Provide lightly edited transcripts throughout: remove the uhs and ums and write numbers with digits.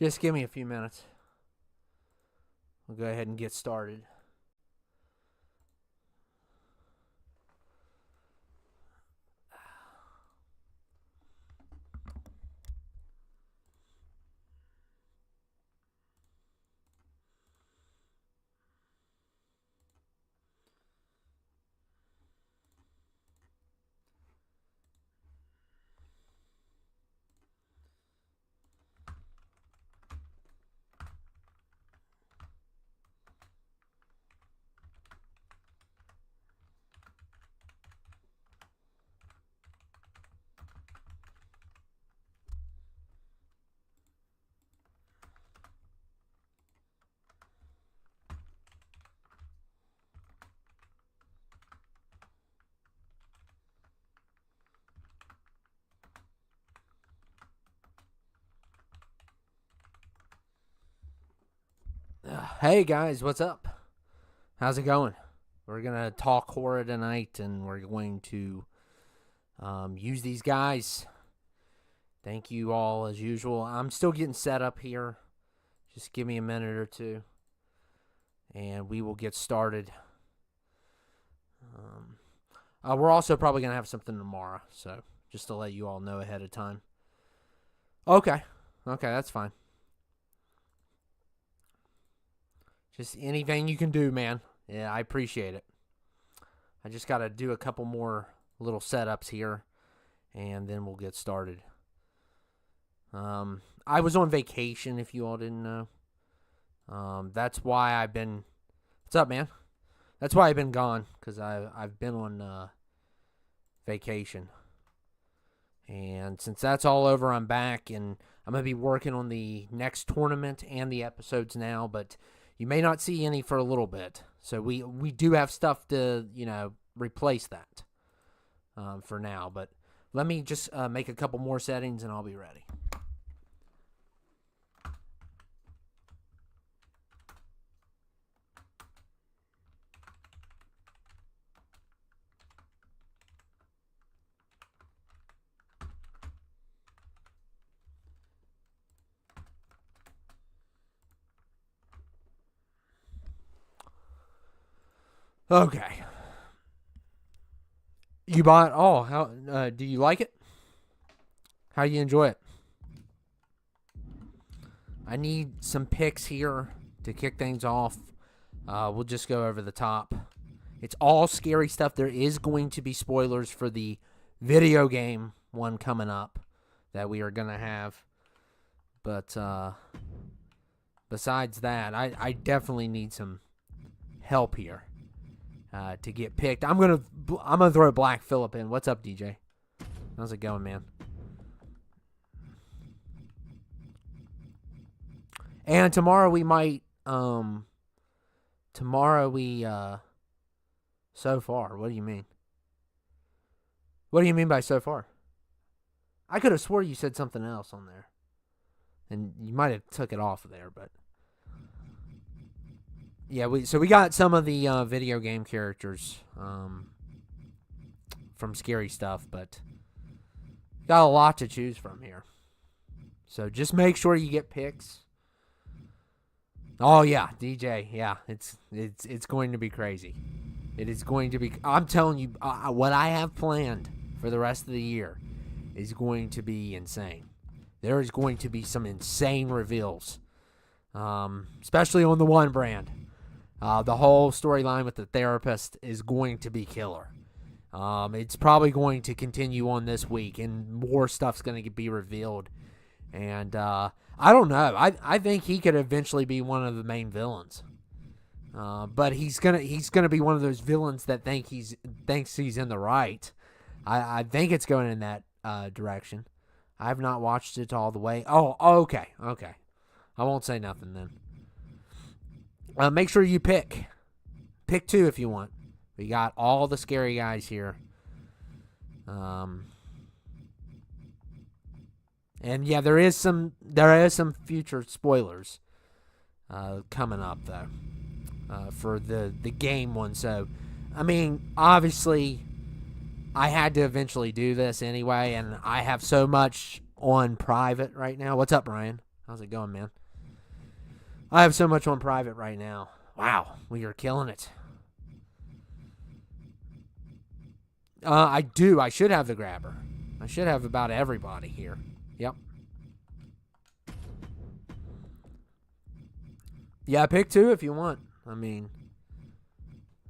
Just give me a few minutes. We'll go ahead and get started. Hey guys, what's up? How's it going? We're going to talk horror tonight, and we're going to use these guys. Thank you all as usual. I'm still getting set up here. Just give me a minute or two, and we will get started. We're also probably going to have something tomorrow, so just to let you all know ahead of time. Okay, that's fine. Just anything you can do, man. Yeah, I appreciate it. I just got to do a couple more little setups here, and then we'll get started. I was on vacation, if you all didn't know. That's why I've been... What's up, man? That's why I've been gone, because I've been on vacation. And since that's all over, I'm back, and I'm going to be working on the next tournament and the episodes now, but... You may not see any for a little bit. So we do have stuff to, replace that for now. But let me just make a couple more settings and I'll be ready. Okay. You bought... Oh, how do you like it? How you enjoy it? I need some picks here to kick things off. We'll just go over the top. It's all scary stuff. There is going to be spoilers for the video game one coming up that we are going to have. But besides that, I definitely need some help here. To get picked. I'm gonna throw Black Phillip in. What's up, DJ? How's it going, man? And tomorrow we might so far. What do you mean? What do you mean by so far? I could have swore you said something else on there. And you might have took it off of there, but yeah, we got some of the video game characters from Scary Stuff, but got a lot to choose from here. So just make sure you get picks. Oh yeah, DJ, yeah, it's going to be crazy. It is going to be. I'm telling you, what I have planned for the rest of the year is going to be insane. There is going to be some insane reveals, especially on the one brand. The whole storyline with the therapist is going to be killer. It's probably going to continue on this week, and more stuff's going to be revealed. And I don't know. I think he could eventually be one of the main villains. But he's gonna be one of those villains that thinks he's in the right. I think it's going in that direction. I have not watched it all the way. Oh, okay. I won't say nothing then. Make sure you pick 2 if you want. We got all the scary guys here. And yeah, there is some future spoilers coming up though for the game one. So, I mean, obviously, I had to eventually do this anyway, and I have so much on private right now. What's up, Ryan? How's it going, man? I have so much on private right now. Wow, we are killing it. I do. I should have the grabber. I should have about everybody here. Yep. Yeah, pick 2 if you want. I mean,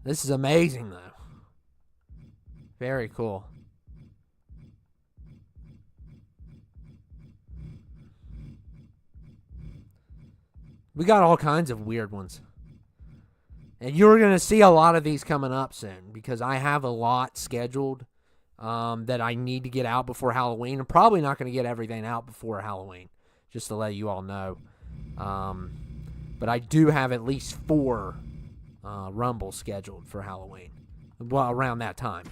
this is amazing, though. Very cool. We got all kinds of weird ones. And you're going to see a lot of these coming up soon because I have a lot scheduled that I need to get out before Halloween. I'm probably not going to get everything out before Halloween, just to let you all know. But I do have at least 4 Rumbles scheduled for Halloween, well, around that time.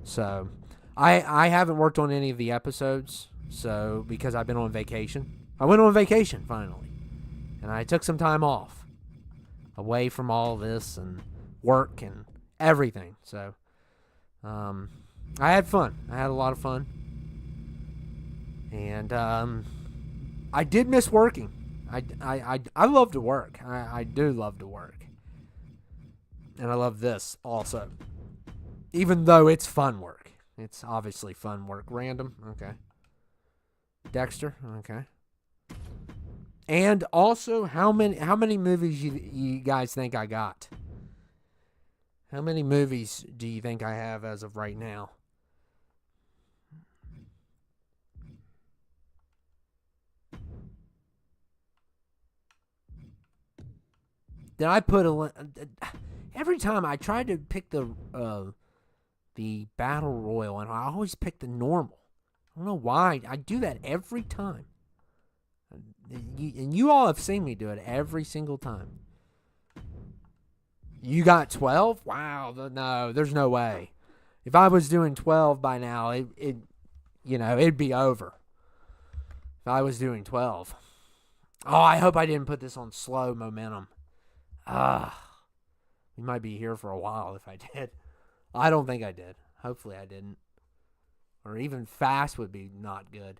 So I haven't worked on any of the episodes, so because I've been on vacation. I went on vacation finally, and I took some time off, away from all this and work and everything. So I had fun. I had a lot of fun, and I did miss working. I love to work. I do love to work, and I love this also. Even though it's fun work. It's obviously fun work. Random. Okay. Dexter. Okay. And also, how many movies you guys think I got? How many movies do you think I have as of right now? Did I put every time I tried to pick the battle royal, and I always pick the normal. I don't know why. I do that every time. And you all have seen me do it every single time. You got 12? Wow. No, there's no way. If I was doing 12 by now, it'd be over. If I was doing 12. Oh, I hope I didn't put this on slow momentum. We might be here for a while if I did. I don't think I did. Hopefully I didn't. Or even fast would be not good.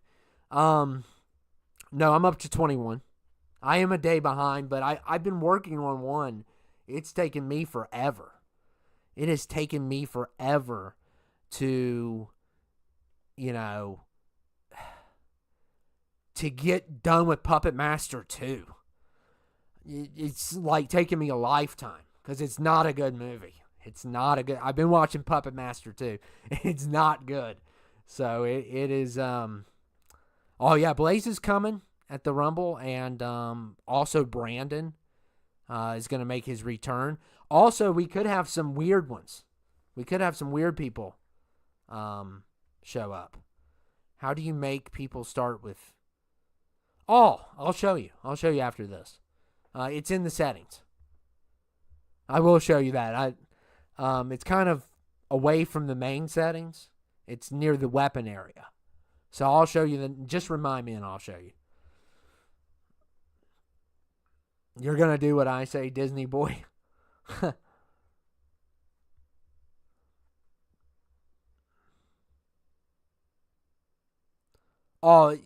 No, I'm up to 21. I am a day behind, but I've been working on one. It's taken me forever. It has taken me forever to, to get done with Puppet Master 2. It's like taking me a lifetime because it's not a good movie. It's not a good. I've been watching Puppet Master 2. It's not good. So it is. Oh yeah, Blaze is coming at the Rumble, and also Brandon is going to make his return. Also, we could have some weird ones. We could have some weird people show up. How do you make people start with? Oh, I'll show you. I'll show you after this. It's in the settings. I will show you that. It's kind of away from the main settings. It's near the weapon area. So I'll show you. Just remind me and I'll show you. You're going to do what I say, Disney boy. Oh,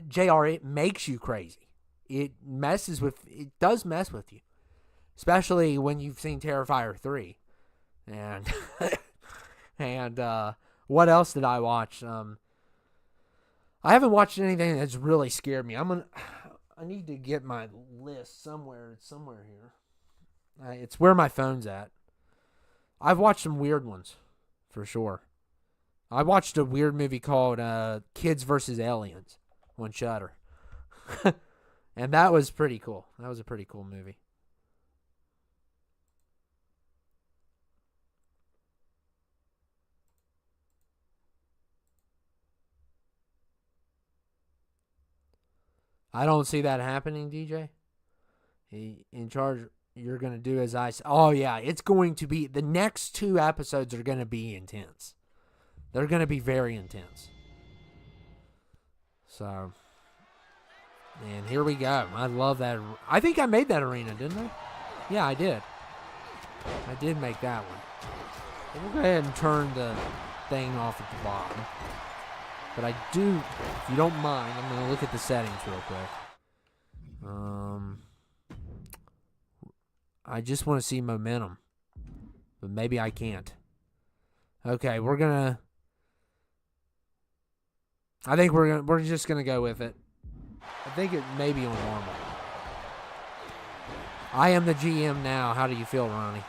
JR, it makes you crazy. It does mess with you. Especially when you've seen Terrifier 3. And what else did I watch? I haven't watched anything that's really scared me. I need to get my list somewhere. It's somewhere here. It's where my phone's at. I've watched some weird ones, for sure. I watched a weird movie called Kids vs. Aliens on Shudder. And that was pretty cool. That was a pretty cool movie. I don't see that happening, DJ. In charge, you're going to do as I say. Oh, yeah, it's going to be, the next 2 episodes are going to be intense. They're going to be very intense. So, and here we go. I love that. I think I made that arena, didn't I? Yeah, I did. I did make that one. We'll go ahead and turn the thing off at the bottom. But I do, if you don't mind, I'm going to look at the settings real quick. I just want to see momentum. But maybe I can't. Okay, I think we're just gonna go with it. I think it may be on normal. I am the GM now. How do you feel, Ronnie?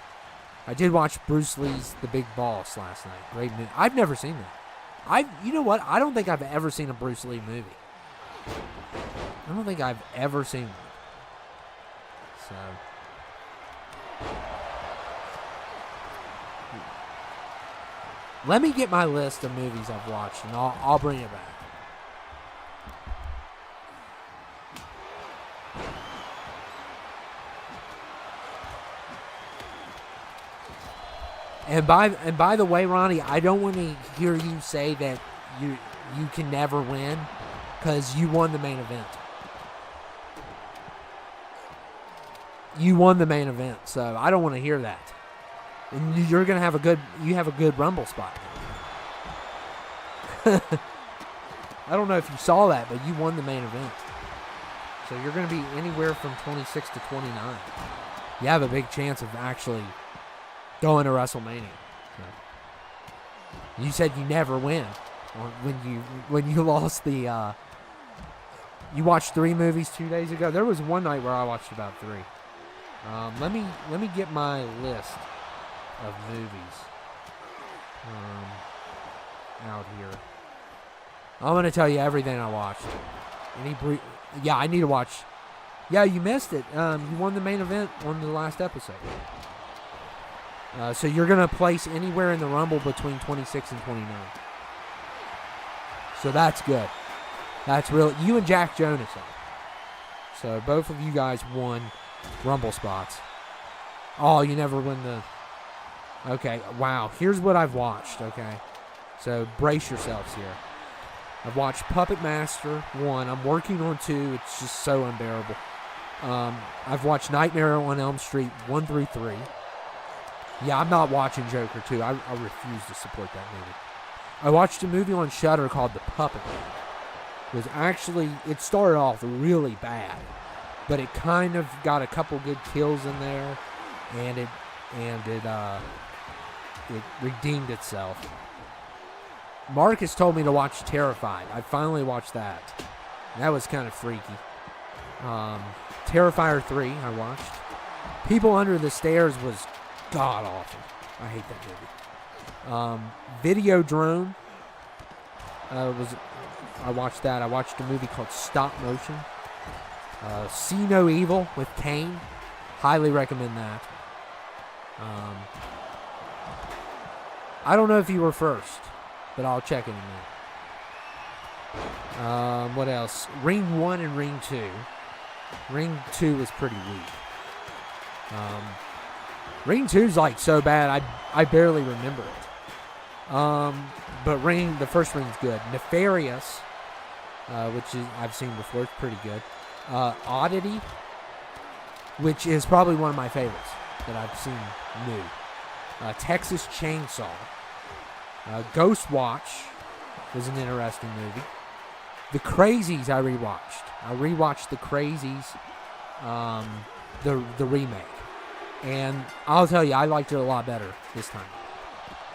I did watch Bruce Lee's The Big Boss last night. Great movie. I've never seen that. You know what? I don't think I've ever seen a Bruce Lee movie. I don't think I've ever seen one. So, let me get my list of movies I've watched, and I'll bring it back. And by the way, Ronnie, I don't want to hear you say that you can never win, because you won the main event. You won the main event, so I don't want to hear that. And you're gonna have a good Rumble spot. I don't know if you saw that, but you won the main event. So you're gonna be anywhere from 26 to 29. You have a big chance of actually going to WrestleMania. So. You said you never win when you lost the. You watched 3 movies 2 days ago. There was one night where I watched about 3. Let me get my list of movies out here. I'm gonna tell you everything I watched. I need to watch. Yeah, you missed it. You won the main event on the last episode. So you're gonna place anywhere in the Rumble between 26 and 29. So that's good. That's real. You and Jack Jonas are. So both of you guys won Rumble spots. Oh, you never win the... Okay, wow. Here's what I've watched, okay? So brace yourselves here. I've watched Puppet Master 1. I'm working on 2. It's just so unbearable. I've watched Nightmare on Elm Street 1 through 3. Yeah, I'm not watching Joker 2. I refuse to support that movie. I watched a movie on Shudder called The Puppet Man. It started off really bad, but it kind of got a couple good kills in there, and it redeemed itself. Marcus told me to watch Terrified. I finally watched that. That was kind of freaky. Terrifier 3 I watched. People Under the Stairs was god awful. I hate that movie. Videodrome I watched that. I watched a movie called Stop Motion. See No Evil with Kane. Highly recommend that. I don't know if you were first, but I'll check in a minute. What else? Ring 1 and Ring 2. Ring 2 was pretty weak. Ring 2's like so bad, I barely remember it. But the first Ring's good. Nefarious, which I've seen before, it's pretty good. Oddity, which is probably one of my favorites that I've seen new. Texas Chainsaw. Ghost Watch was an interesting movie. The Crazies I rewatched. I rewatched The Crazies, the remake. And I'll tell you, I liked it a lot better this time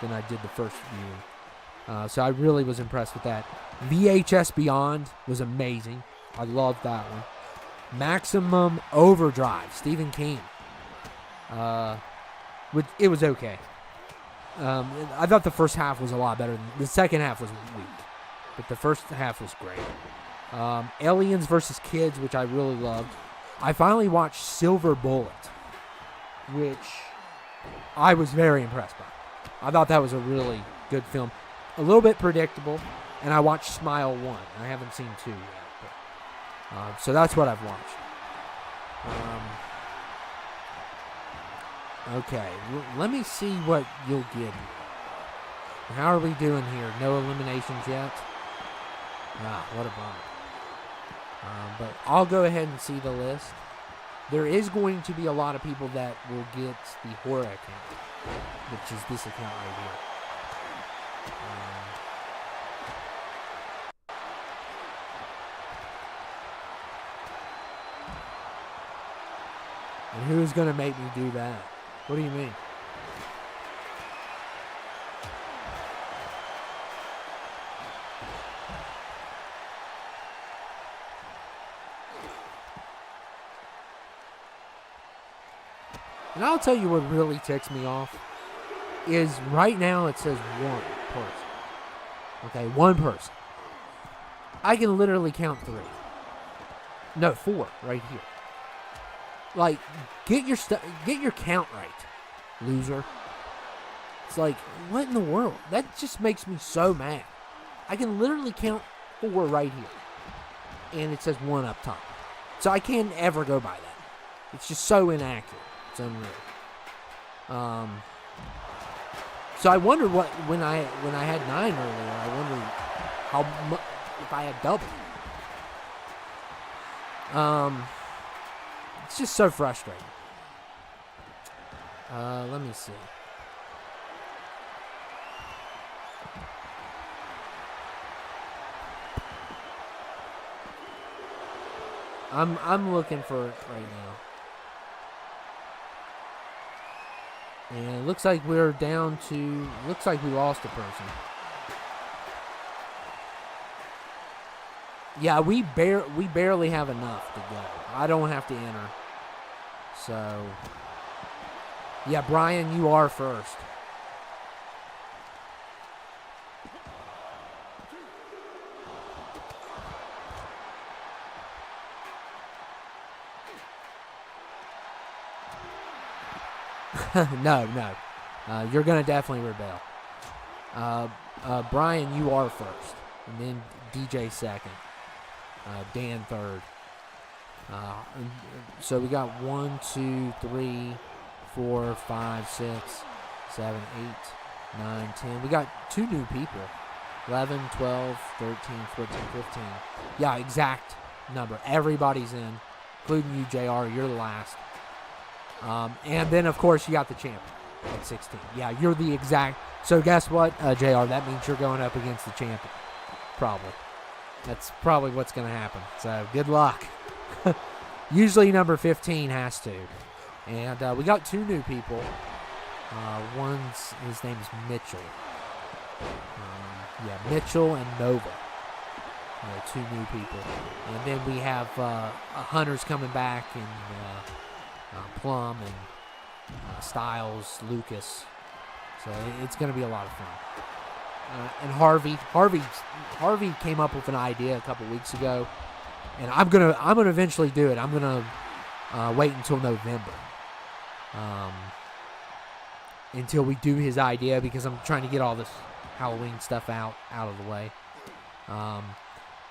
than I did the first viewing. So I really was impressed with that. VHS Beyond was amazing. I loved that one. Maximum Overdrive, Stephen King. It was okay. I thought the first half was a lot better. The second half was weak, but the first half was great. Aliens vs. Kids, which I really loved. I finally watched Silver Bullet, which I was very impressed by. I thought that was a really good film. A little bit predictable, and I watched Smile 1. I haven't seen 2 yet. But, so that's what I've watched. Okay, let me see what you'll get. How are we doing here? No eliminations yet? What a bummer. But I'll go ahead and see the list. There is going to be a lot of people that will get the horror account, which is this account right here. And who's going to make me do that? What do you mean? And I'll tell you what really ticks me off is right now it says one person. Okay, one person. I can literally count 3. No, 4 right here. Like, get your count right, loser. It's like, what in the world? That just makes me so mad. I can literally count 4 right here. And it says 1 up top. So I can't ever go by that. It's just so inaccurate. It's unreal. So I wondered what when I had 9 earlier. I wondered how much if I had double. It's just so frustrating. Let me see. I'm looking for it right now. And it looks like we're down to... Looks like we lost a person. Yeah, we barely have enough to go. I don't have to enter. So... Yeah, Brian, you are first. No. You're going to definitely rebel. Brian, you are first. And then DJ second. Dan third. So we got 1, 2, 3, 4, 5, 6, 7, 8, 9, 10. We got 2 new people. 11, 12, 13, 14, 15. Yeah, exact number. Everybody's in, including you, JR. You're the last. And then, of course, you got the champion at 16. Yeah, you're the exact. So guess what, JR? That means you're going up against the champion. Probably. That's probably what's going to happen. So good luck. Usually number 15 has to. And we got 2 new people. His name is Mitchell. Mitchell and Nova. 2 new people. And then we have Hunters coming back and Plum and Styles, Lucas. So it's going to be a lot of fun. And Harvey came up with an idea a couple weeks ago, and I'm gonna eventually do it. I'm gonna wait until November, until we do his idea, because I'm trying to get all this Halloween stuff out of the way.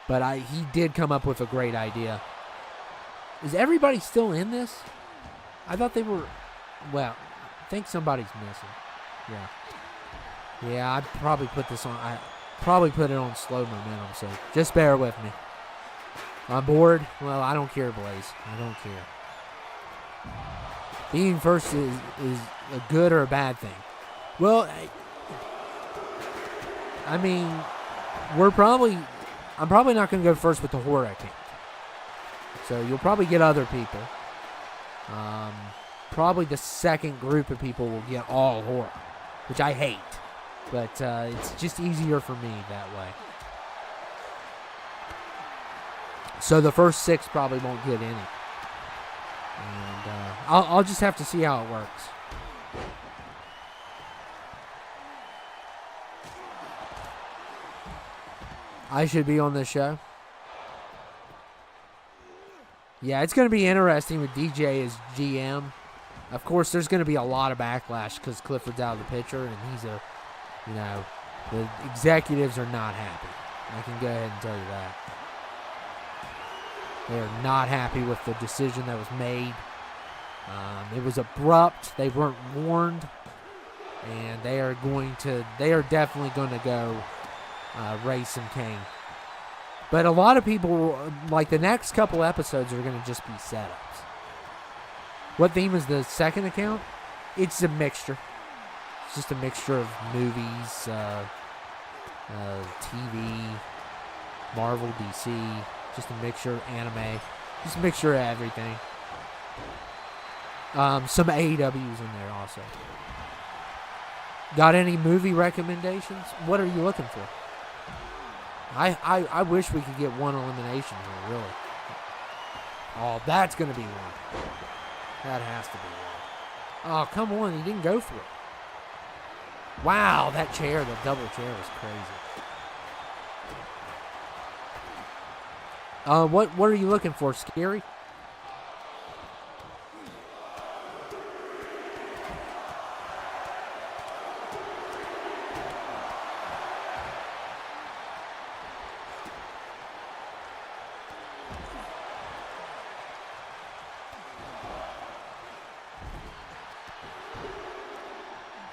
But he did come up with a great idea. Is everybody still in this? I thought they were. Well, I think somebody's missing. Yeah. Yeah, I'd probably put this on. I probably put it on slow momentum, so just bear with me. I'm bored. Well, I don't care, Blaze. I don't care. Being first is a good or a bad thing. Well, I mean, I'm probably not going to go first with the horror account. So you'll probably get other people. Probably the second group of people will get all horror, which I hate. But it's just easier for me that way. So the first 6 probably won't get any. And I'll just have to see how it works. I should be on this show. Yeah, it's going to be interesting with DJ as GM. Of course, there's going to be a lot of backlash because Clifford's out of the picture, and he's the executives are not happy. I can go ahead and tell you that. They're not happy with the decision that was made. It was abrupt. They weren't warned, and they are definitely going to go race and Kane. But a lot of people, like the next couple episodes, are going to just be setups. What theme is the second account? It's a mixture. It's just a mixture of movies, TV, Marvel, DC, just a mixture of anime, just a mixture of everything. Some AEWs in there also. Got any movie recommendations? What are you looking for? I wish we could get one elimination here, really. Oh, that's going to be one. That has to be one. Oh, come on. He didn't go for it. Wow, that chair, the double chair was crazy. What are you looking for, Scary?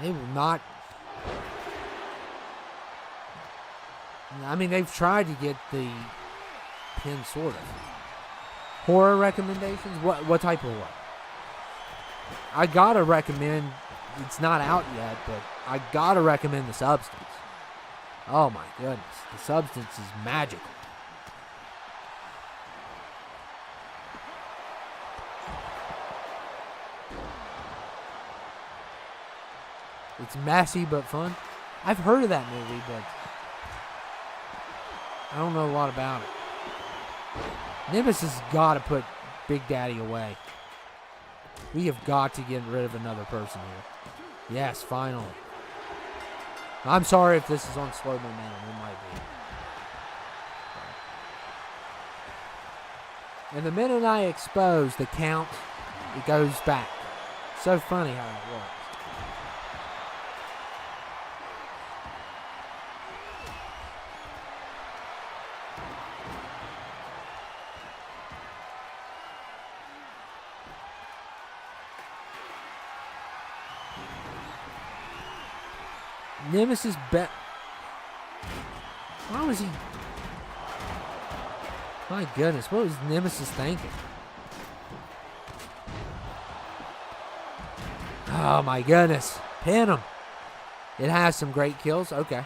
They will not. I mean, they've tried to get the pin, sort of. Horror recommendations? What type of horror? I gotta recommend. It's not out yet, but I gotta recommend The Substance. Oh my goodness, The Substance is magical. It's messy but fun. I've heard of that movie, but I don't know a lot about it. Nemesis has got to put Big Daddy away. We have got to get rid of another person here. Yes, finally. I'm sorry if this is on slow momentum. It might be. And the minute I expose the count, it goes back. So funny how it works. Nemesis bet. Why was he? My goodness, what was Nemesis thinking? Oh my goodness, pin him. It has some great kills. Okay.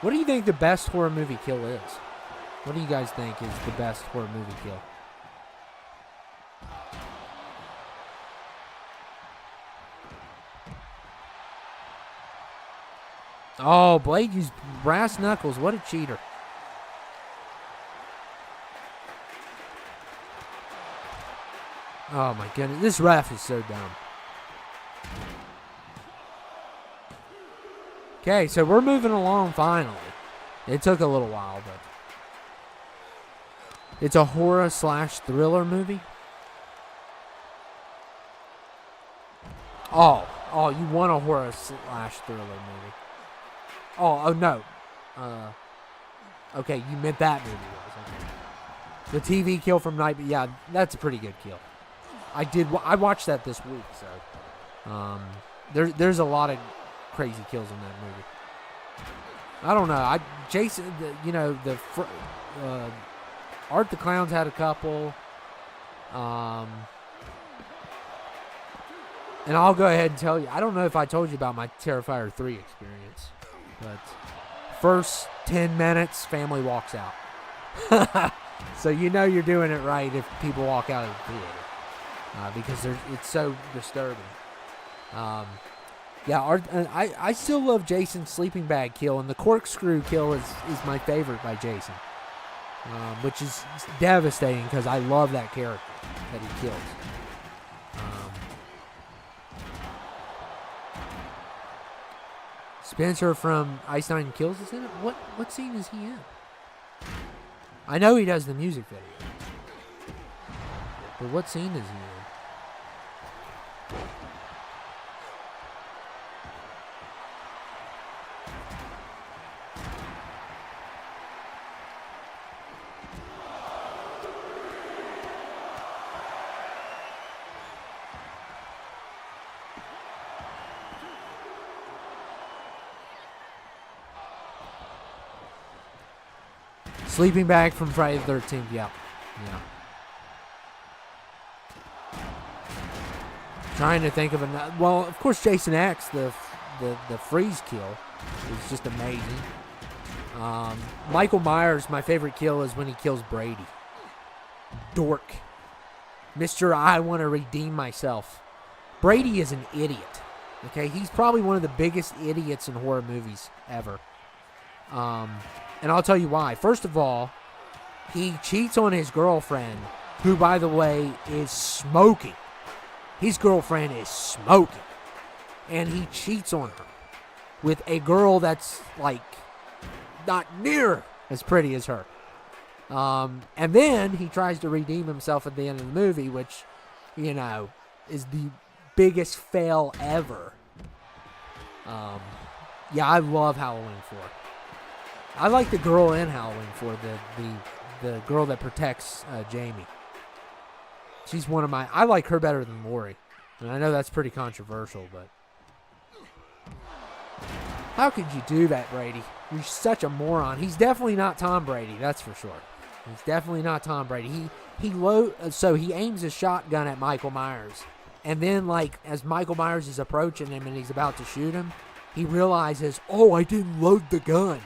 What do you think the best horror movie kill is? What do you guys think is the best horror movie kill? Oh, Blade used brass knuckles. What a cheater. Oh, my goodness. This ref is so dumb. Okay, so we're moving along finally. It took a little while, but it's a horror/thriller movie. Oh, you want a horror/thriller movie. Oh no. Okay, you meant that movie. Okay. The TV kill from Night, yeah, that's a pretty good kill. I watched that this week, so there's a lot of crazy kills in that movie. I don't know. Jason, Art the Clown's had a couple. And I'll go ahead and tell you, I don't know if I told you about my Terrifier 3 experience. But first 10 minutes, family walks out. So you know you're doing it right if people walk out of the theater. Because it's so disturbing. I still love Jason's sleeping bag kill. And the corkscrew kill is my favorite by Jason. Which is devastating because I love that character that he kills. Spencer from Ice Nine Kills is in it? What scene is he in? I know he does the music video. But what scene is he in? Sleeping bag from Friday the 13th, yeah. Trying to think of another. Well, of course, Jason X, the freeze kill, is just amazing. Michael Myers, my favorite kill is when he kills Brady. Dork. Mr. I want to redeem myself. Brady is an idiot. Okay, he's probably one of the biggest idiots in horror movies ever. And I'll tell you why. First of all, he cheats on his girlfriend, who, by the way, is smoking. His girlfriend is smoking. And he cheats on her with a girl that's, like, not near as pretty as her. And then he tries to redeem himself at the end of the movie, which, you know, is the biggest fail ever. Yeah, I love Halloween 4. I like the girl in Halloween 4, the girl that protects Jamie. She's one of my... I like her better than Lori. And I know that's pretty controversial, but... How could you do that, Brady? You're such a moron. He's definitely not Tom Brady, that's for sure. He's definitely not Tom Brady. So he aims his shotgun at Michael Myers. And then, like, as Michael Myers is approaching him and he's about to shoot him, he realizes, oh, I didn't load the gun.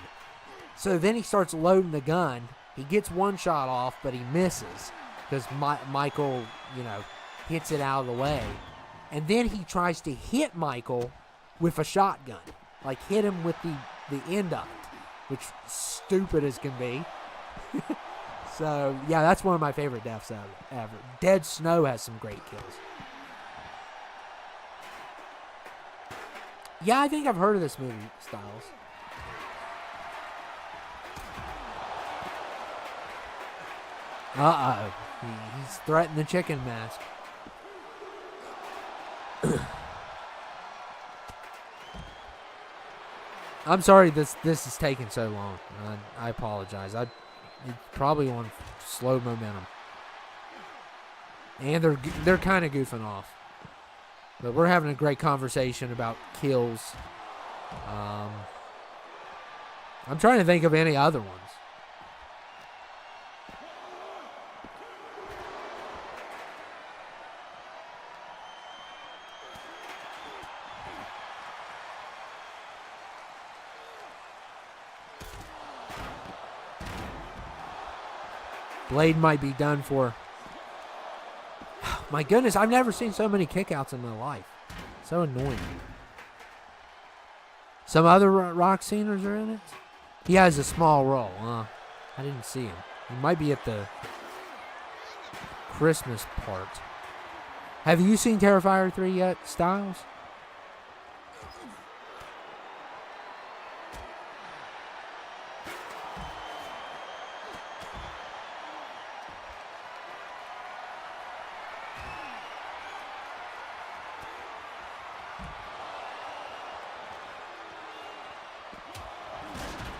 So then he starts loading the gun. He gets one shot off, but he misses because Michael, you know, hits it out of the way. And then he tries to hit Michael with a shotgun. Like, hit him with the end of it, which stupid as can be. So, yeah, that's one of my favorite deaths ever. Dead Snow has some great kills. Yeah, I think I've heard of this movie, Styles. Uh-oh. He's threatening the chicken mask. I'm sorry this is taking so long. I apologize. It's probably on slow momentum. And they're kind of goofing off. But we're having a great conversation about kills. I'm trying to think of any other ones. Blade might be done for. My goodness, I've never seen so many kickouts in my life. So annoying. Some other rock singers are in it? He has a small role. I didn't see him. He might be at the Christmas part. Have you seen Terrifier 3 yet, Styles?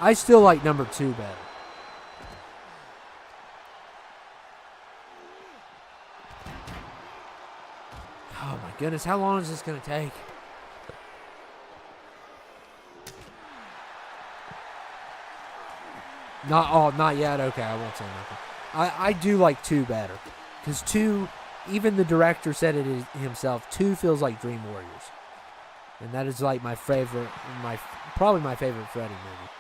I still like number 2 better. Oh my goodness, how long is this going to take? Not yet. Okay, I won't say nothing. I do like 2 better. Because 2, even the director said it himself, 2 feels like Dream Warriors. And that is like my favorite, probably my favorite Freddy movie.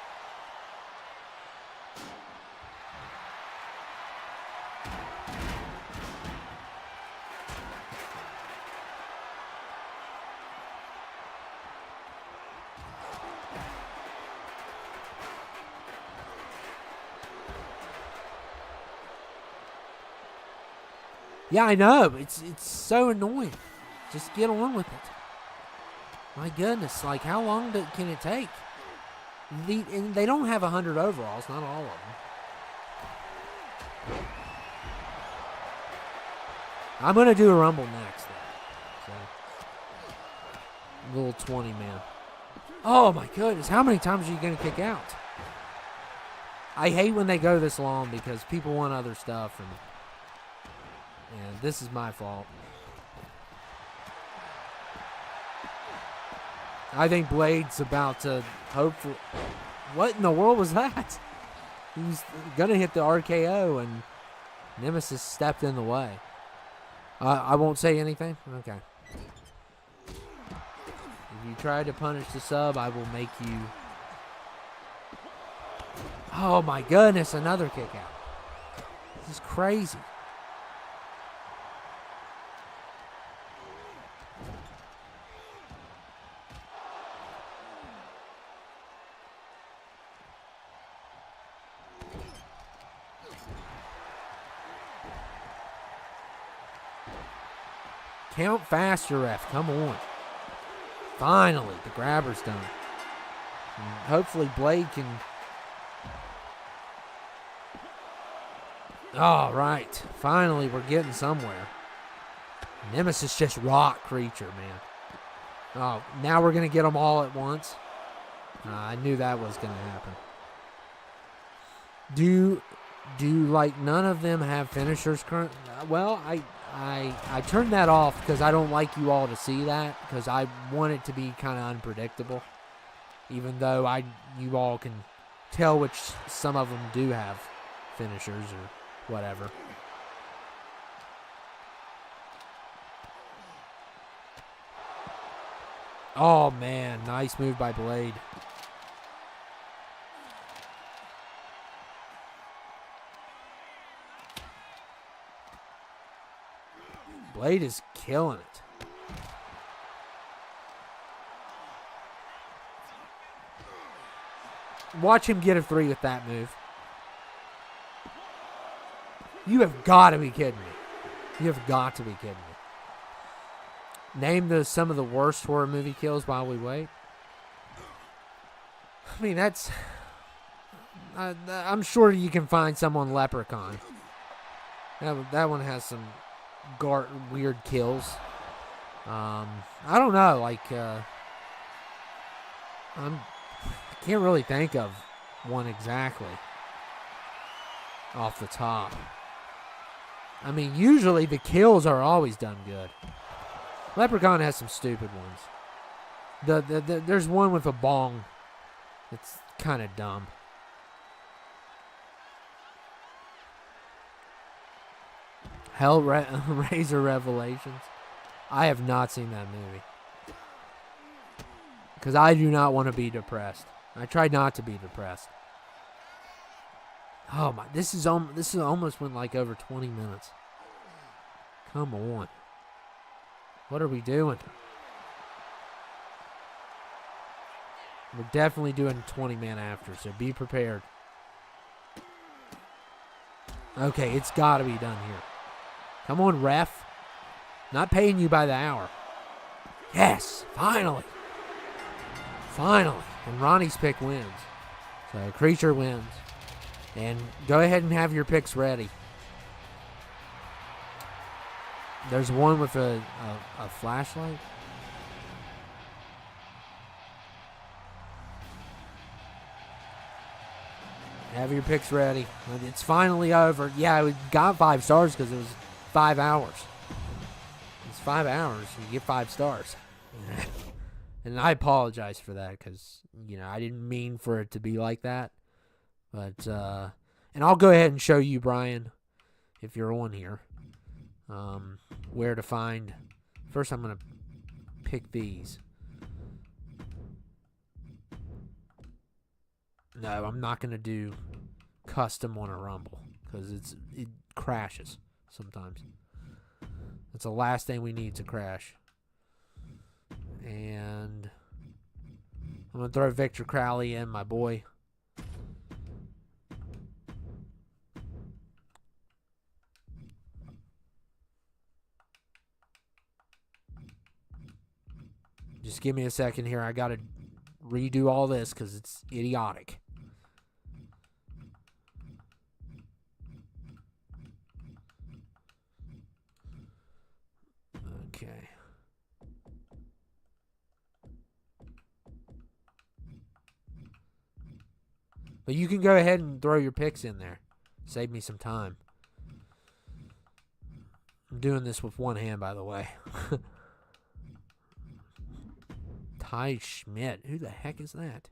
Yeah, I know. It's so annoying. Just get on with it. My goodness, like how long can it take? And they don't have 100 overalls, not all of them. I'm gonna do a Rumble next, though. So, little 20 man. Oh my goodness, how many times are you gonna kick out? I hate when they go this long because people want other stuff and this is my fault. I think Blade's about to hopefully... What in the world was that? He was going to hit the RKO and Nemesis stepped in the way. I won't say anything? Okay. If you try to punish the sub, I will make you... Oh my goodness, another kick out. This is crazy. Count faster, ref. Come on. Finally, the grabber's done. And hopefully Blade can... All right. Finally, we're getting somewhere. Nemesis just rock creature, man. Oh, now we're going to get them all at once. I knew that was going to happen. Do like none of them have finishers current? Well, I turned that off because I don't like you all to see that because I want it to be kind of unpredictable. Even though you all can tell which some of them do have finishers or whatever. Oh man, nice move by Blade. Blade is killing it. Watch him get a 3 with that move. You have got to be kidding me. You have got to be kidding me. Name some of the worst horror movie kills while we wait. I mean, that's... I'm sure you can find some on Leprechaun. That one has some weird kills. I don't know. Like, I can't really think of one exactly off the top. I mean, usually the kills are always done good. Leprechaun has some stupid ones. There's one with a bong that's kind of dumb. Hellraiser Revelations. I have not seen that movie. Because I do not want to be depressed. I try not to be depressed. Oh my, this is almost went like over 20 minutes. Come on. What are we doing? We're definitely doing 20-man after, so be prepared. Okay, it's got to be done here. Come on, ref. Not paying you by the hour. Yes, finally. Finally. And Ronnie's pick wins. So creature wins. And go ahead and have your picks ready. There's one with a flashlight. Have your picks ready. It's finally over. Yeah, we got 5 stars because it was 5 hours. It's 5 hours. You get 5 stars. And I apologize for that because, I didn't mean for it to be like that. But, and I'll go ahead and show you, Brian, if you're on here, where to find. First, I'm going to pick these. No, I'm not going to do custom on a Rumble because it crashes sometimes. That's the last thing we need to crash. And I'm going to throw Victor Crowley in, my boy. Just give me a second here. I got to redo all this because it's idiotic. Okay. But you can go ahead and throw your picks in there. Save me some time. I'm doing this with one hand, by the way. Ty Schmidt. Who the heck is that?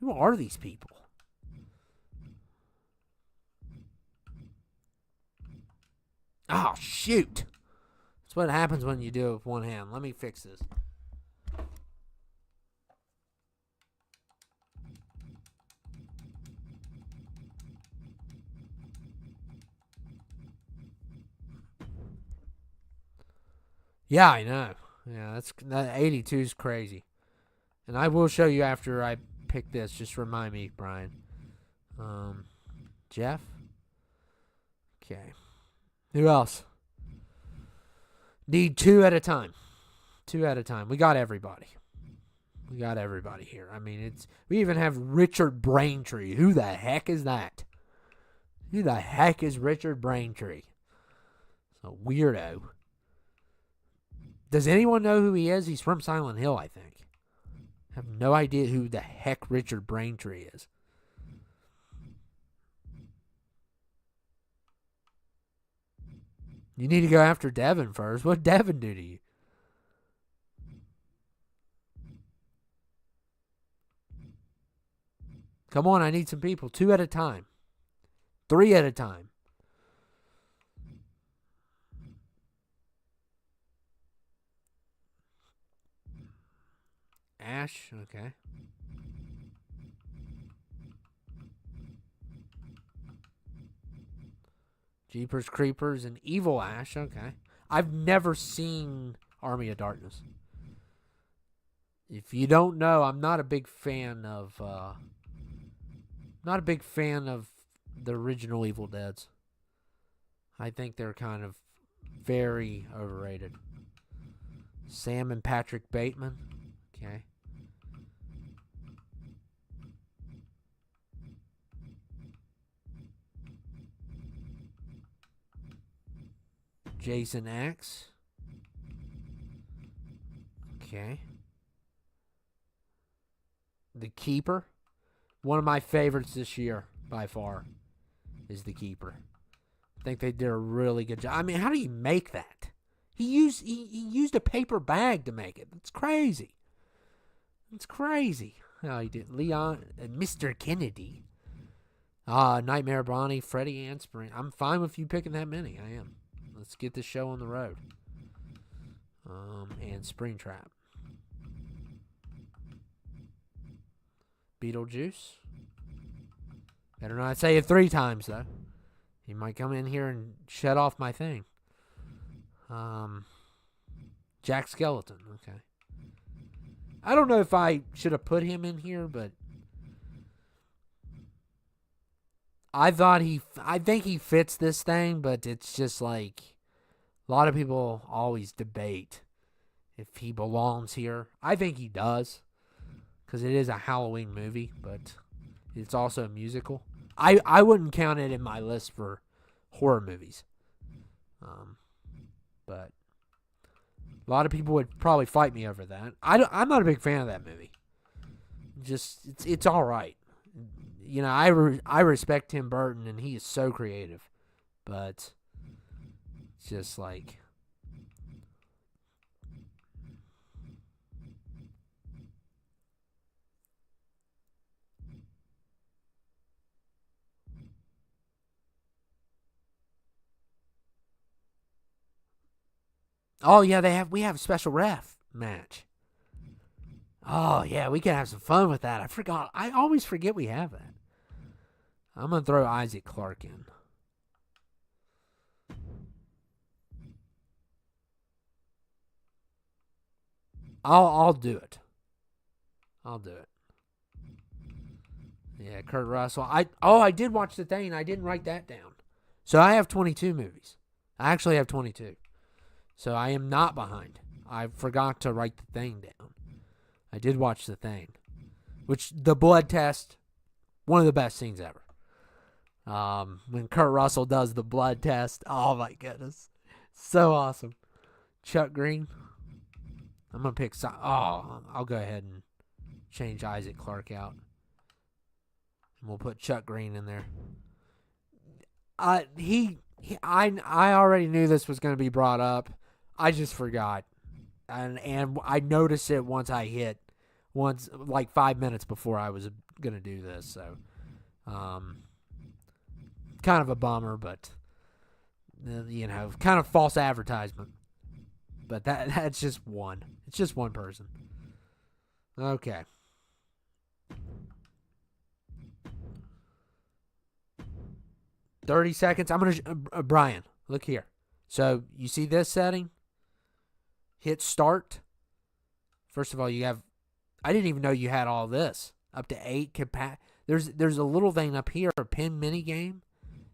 Who are these people? Oh, shoot. That's what happens when you do it with one hand. Let me fix this. Yeah, I know. Yeah, that 82 is crazy. And I will show you after I pick this. Just remind me, Brian. Jeff? Okay. Who else? Need 2 at a time. 2 at a time. We got everybody. We got everybody here. I mean, we even have Richard Braintree. Who the heck is that? Who the heck is Richard Braintree? It's a weirdo. Does anyone know who he is? He's from Silent Hill, I think. I have no idea who the heck Richard Braintree is. You need to go after Devin first. What did Devin do to you? Come on, I need some people. 2 at a time. 3 at a time. Ash, okay. Jeepers Creepers and Evil Ash, okay. I've never seen Army of Darkness. If you don't know, I'm not a big fan of the original Evil Deads. I think they're kind of very overrated. Sam and Patrick Bateman, okay. Jason X. Okay. The Keeper. One of my favorites this year, by far, is The Keeper. I think they did a really good job. I mean, how do you make that? He used a paper bag to make it. That's crazy. It's crazy. Oh, he did. Leon and Mr. Kennedy. Nightmare Bonnie, Freddie and Spring. I'm fine with you picking that many. I am. Let's get this show on the road. And Springtrap. Beetlejuice. Better not say it 3 times, though. He might come in here and shut off my thing. Jack Skeleton. Okay. I don't know if I should have put him in here, but I think he fits this thing, but it's just like a lot of people always debate if he belongs here. I think he does because it is a Halloween movie, but it's also a musical. I wouldn't count it in my list for horror movies. But a lot of people would probably fight me over that. I'm not a big fan of that movie. Just it's all right. You know, I respect Tim Burton and he is so creative, but it's just like oh yeah, we have a special ref match. Oh yeah, we can have some fun with that. I forgot. I always forget we have that. I'm gonna throw Isaac Clarke in. I'll do it. I'll do it. Yeah, Kurt Russell. I did watch the thing. I didn't write that down. So I have 22 movies. I actually have 22. So I am not behind. I forgot to write the thing down. I did watch the thing, which the blood test, one of the best scenes ever. When Kurt Russell does the blood test, oh my goodness, so awesome. Chuck Green. I'm gonna pick. I'll go ahead and change Isaac Clarke out, and we'll put Chuck Green in there. I already knew this was gonna be brought up. I just forgot, and I noticed it once like 5 minutes before I was gonna do this. So, kind of a bummer, but kind of false advertisement. But that's just one. It's just one person. Okay. $30. I'm gonna Brian, look here. So you see this setting? Hit start. First of all, you have. I didn't even know you had all this up to 8 There's a little thing up here, a pin mini game.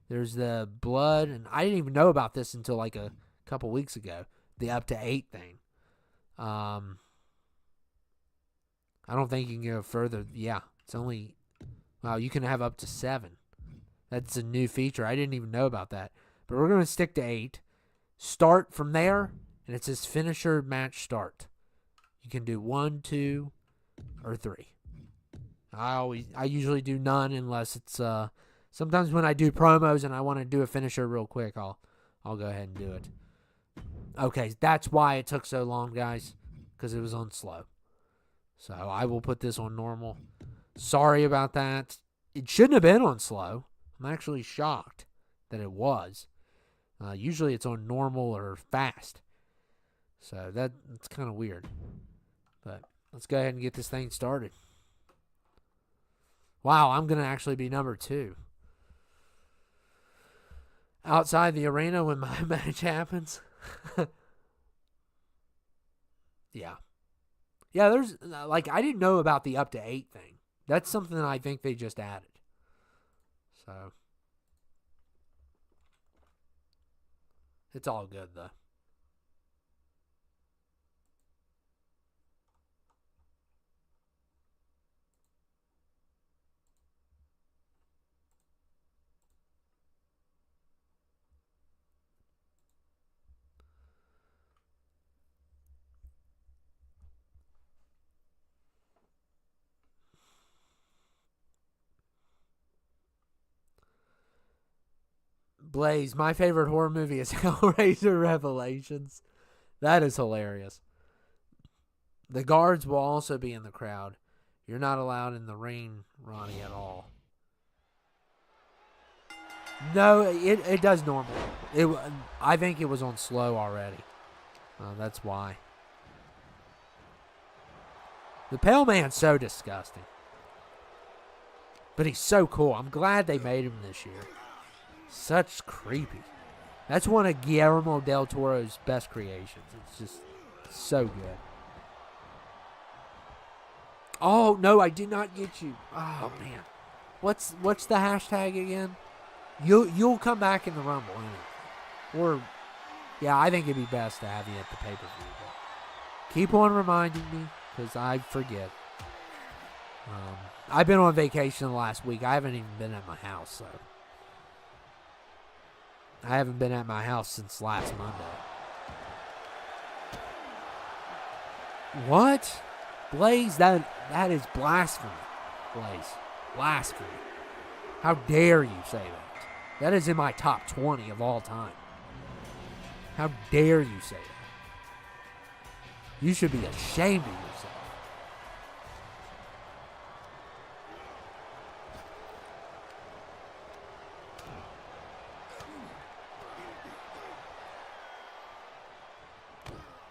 There's the blood, and I didn't even know about this until like a couple weeks ago. the up to 8 thing. I don't think you can go further. Yeah, it's only, wow, you can have up to 7. That's a new feature. I didn't even know about that. But we're going to stick to 8. Start from there, and it says finisher match start. You can do 1, 2, or 3. I usually do none unless it's sometimes when I do promos and I want to do a finisher real quick, I'll go ahead and do it. Okay, that's why it took so long, guys, because it was on slow. So I will put this on normal. Sorry about that. It shouldn't have been on slow. I'm actually shocked that it was. Usually it's on normal or fast. So that's kind of weird. But let's go ahead and get this thing started. Wow, I'm going to actually be number 2. Outside the arena when my match happens. Yeah. Yeah, there's, like, I didn't know about the up to 8 thing. That's something that I think they just added. So, it's all good, though. Blaze, my favorite horror movie is Hellraiser Revelations. That is hilarious. The guards will also be in the crowd. You're not allowed in the ring, Ronnie, at all. No, it does normal. I think it was on slow already. That's why. The Pale Man's so disgusting. But he's so cool. I'm glad they made him this year. Such creepy. That's one of Guillermo del Toro's best creations. It's just so good. Oh, no, I did not get you. Oh, man. What's the hashtag again? You'll come back in the Rumble, anyway. Or, yeah, I think it'd be best to have you at the pay-per-view. Keep on reminding me, because I forget. I've been on vacation the last week. I haven't even been at my house, so. I haven't been at my house since last Monday. What? Blaze, that is blasphemy. Blaze. Blasphemy. How dare you say that? That is in my top 20 of all time. How dare you say that? You should be ashamed of yourself.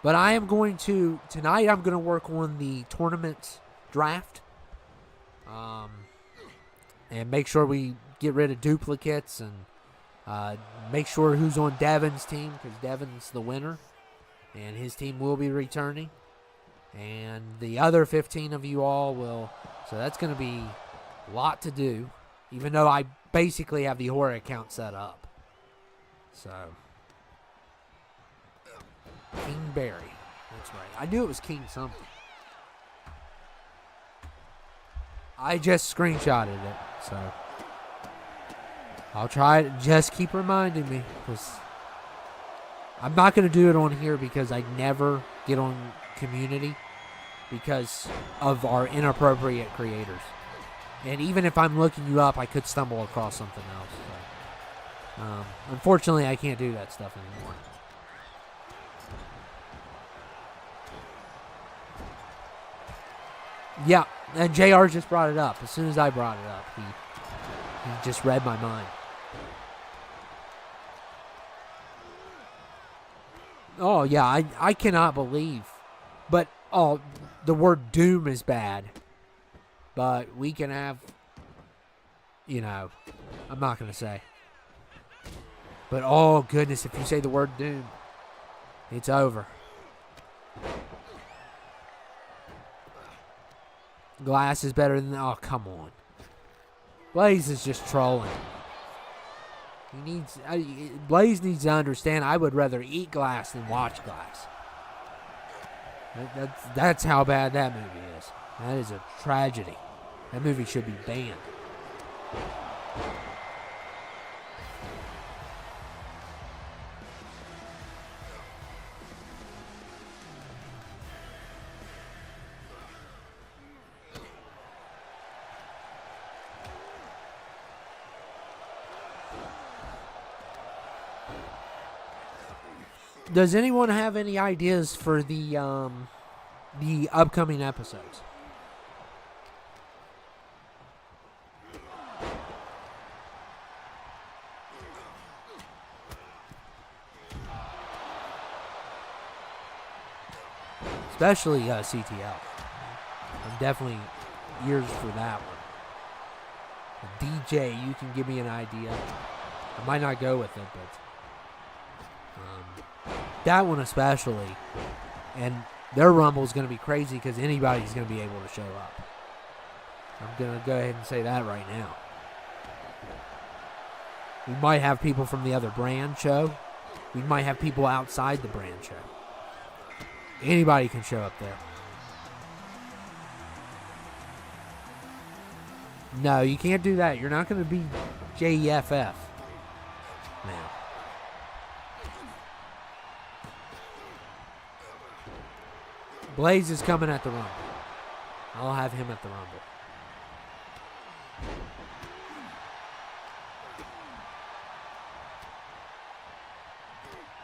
But I am going to, tonight I'm going to work on the tournament draft. And make sure we get rid of duplicates and make sure who's on Devin's team, because Devin's the winner. And his team will be returning. And the other 15 of you all will. So that's going to be a lot to do, even though I basically have the horror account set up. So. King Barry. That's right. I knew it was King something. I just screenshotted it, so I'll try it. Just keep reminding me, because I'm not going to do it on here because I never get on community because of our inappropriate creators. And even if I'm looking you up, I could stumble across something else. So. Unfortunately, I can't do that stuff anymore. Yeah, and JR just brought it up. As soon as I brought it up, he just read my mind. Oh, yeah, I cannot believe. But, the word doom is bad. But we can have, I'm not going to say. But, oh, goodness, if you say the word doom, it's over. Glass is better than... Oh, come on. Blaze is just trolling. Blaze needs to understand I would rather eat glass than watch glass. That's how bad that movie is. That is a tragedy. That movie should be banned. Does anyone have any ideas for the upcoming episodes? Especially CTL. I'm definitely ears for that one. DJ, you can give me an idea. I might not go with it, but that one especially. And their Rumble is going to be crazy because anybody's going to be able to show up. I'm going to go ahead and say that right now. We might have people from the other brand show. We might have people outside the brand show. Anybody can show up there. No, you can't do that. You're not going to be JEFF now. Blaze is coming at the Rumble. I'll have him at the Rumble.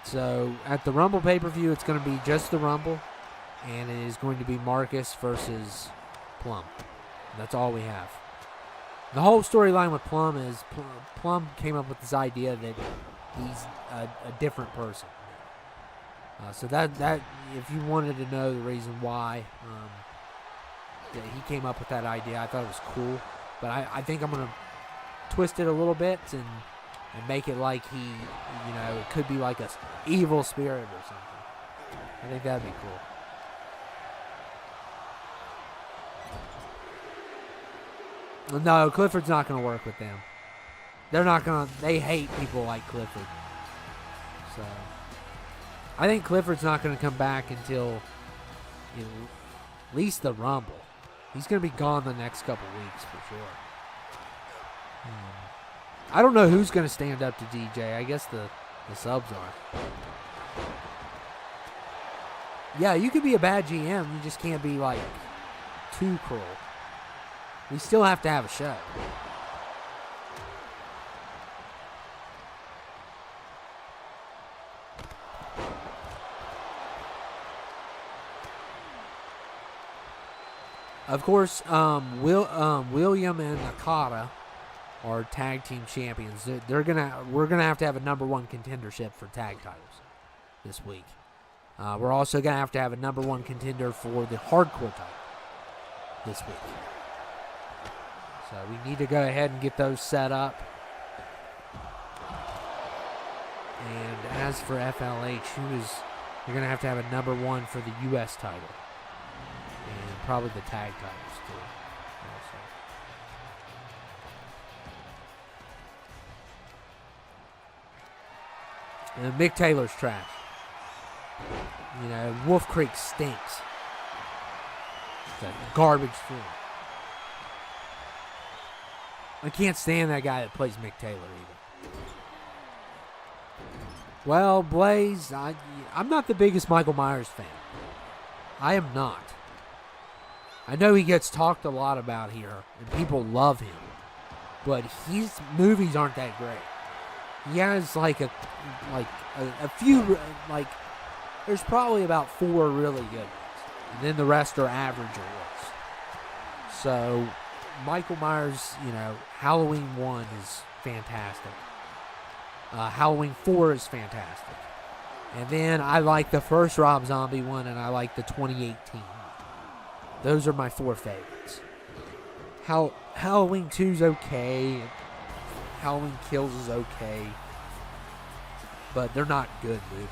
So, at the Rumble pay-per-view, it's going to be just the Rumble, and it is going to be Marcus versus Plum. That's all we have. The whole storyline with Plum is Plum came up with this idea that he's a different person. So that if you wanted to know the reason why that he came up with that idea, I thought it was cool. But I think I'm going to twist it a little bit and make it like it could be like a evil spirit or something. I think that'd be cool. No, Clifford's not going to work with them. They hate people like Clifford. So I think Clifford's not going to come back until at least the Rumble. He's going to be gone the next couple weeks for sure. I don't know who's going to stand up to DJ. I guess the subs are. Yeah, you could be a bad GM. You just can't be, too cruel. We still have to have a show. Of course, William and Nakata are tag team champions. We're gonna have to have a number one contendership for tag titles this week. We're also gonna have to have a number one contender for the hardcore title this week. So we need to go ahead and get those set up. And as for FLH, you're gonna have to have a number one for the U.S. title. And probably the tag titles too. Also. And Mick Taylor's trash. Wolf Creek stinks. It's a garbage film. I can't stand that guy that plays Mick Taylor either. Well, Blaze, I'm not the biggest Michael Myers fan. I am not. I know he gets talked a lot about here, and people love him, but his movies aren't that great. He has a few, there's probably about 4 really good ones, and then the rest are average or worse. So, Michael Myers, Halloween 1 is fantastic. Halloween 4 is fantastic. And then I like the first Rob Zombie one, and I like the 2018. Those are my 4 favorites. Halloween 2 is okay. Halloween Kills is okay. But they're not good movies.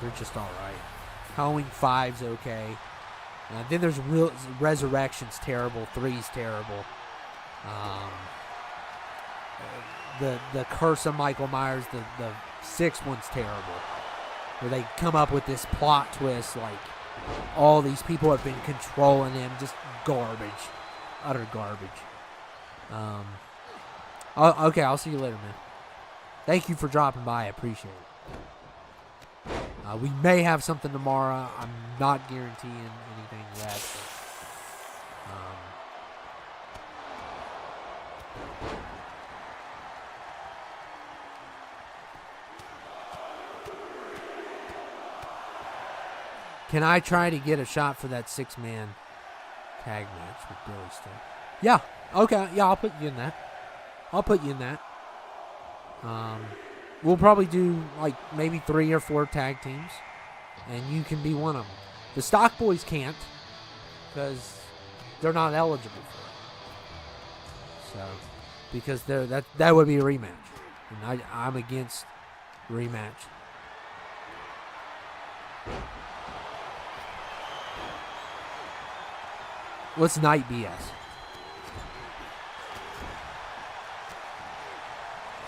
They're just alright. Halloween 5's okay. Then there's Resurrection's terrible. 3's terrible. the curse of Michael Myers. The 6th one's terrible, where they come up with this plot twist like all these people have been controlling him. Just garbage, utter garbage. Okay, I'll see you later, man. Thank you for dropping by. I appreciate it. We may have something tomorrow. I'm not guaranteeing anything yet. Can I try to get a shot for that 6-man tag match with Billy still? Yeah. Okay. Yeah, I'll put you in that. We'll probably do like maybe 3 or 4 tag teams, and you can be one of them. The Stock Boys can't because they're not eligible for it. So, because that would be a rematch, and I'm against rematch. What's Night BS?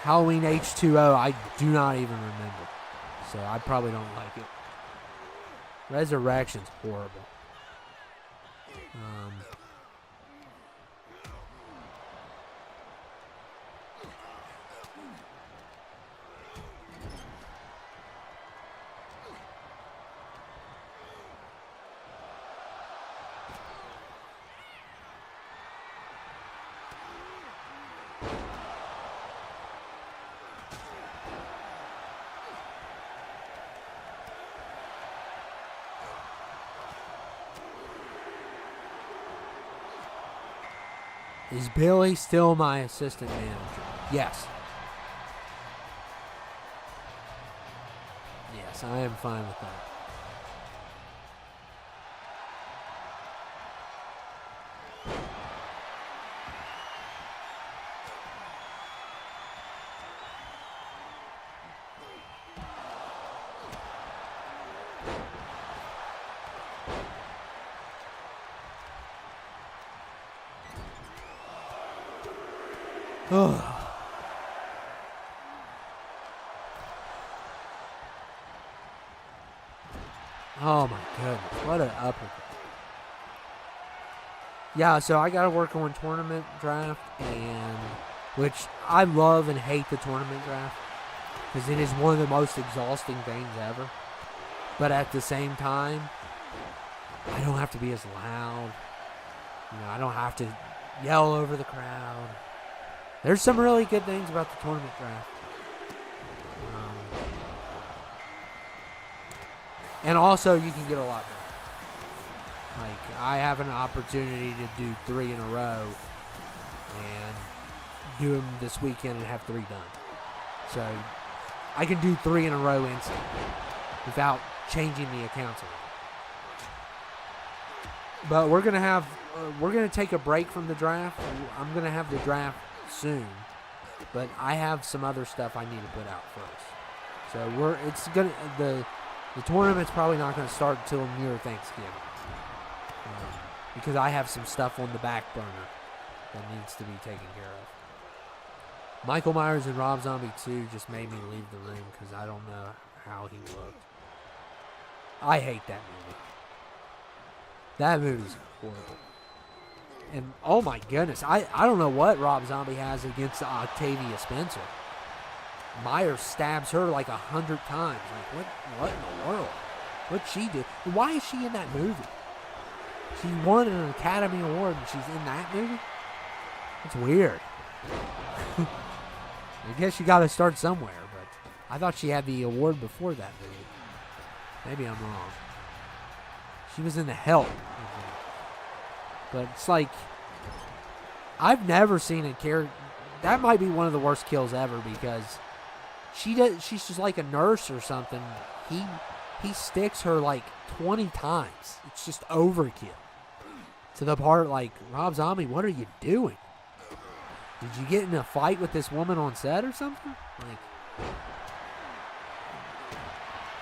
Halloween H2O, I do not even remember. So I probably don't like it. Resurrection's horrible. Is Billy still my assistant manager? Yes. Yes, I am fine with that. Oh my goodness, what an uppercut. Yeah, so I gotta work on tournament draft, and which I love and hate the tournament draft because it is one of the most exhausting things ever. But at the same time, I don't have to be as loud. You know, I don't have to yell over the crowd. There's some really good things about the tournament draft. And also, you can get a lot done. Like, I have an opportunity to do 3 in a row and do them this weekend and have 3 done. So, I can do 3 in a row instantly without changing the accounts around. But we're going to take a break from the draft. I'm going to have the draft soon. But I have some other stuff I need to put out first. So, the tournament's probably not going to start until near Thanksgiving. Because I have some stuff on the back burner that needs to be taken care of. Michael Myers and Rob Zombie 2 just made me leave the room because I don't know how he looked. I hate that movie. That movie's horrible. And oh my goodness, I don't know what Rob Zombie has against Octavia Spencer. Myers stabs her like 100 times. Like, what in the world? What'd she do? Why is she in that movie? She won an Academy Award and she's in that movie? It's weird. I guess you got to start somewhere, but I thought she had the award before that movie. Maybe I'm wrong. She was in The Help. But it's like, I've never seen a character. That might be one of the worst kills ever because she's just like a nurse or something. He sticks her like 20 times. It's just overkill. To the part like, Rob Zombie, what are you doing? Did you get in a fight with this woman on set or something? Like,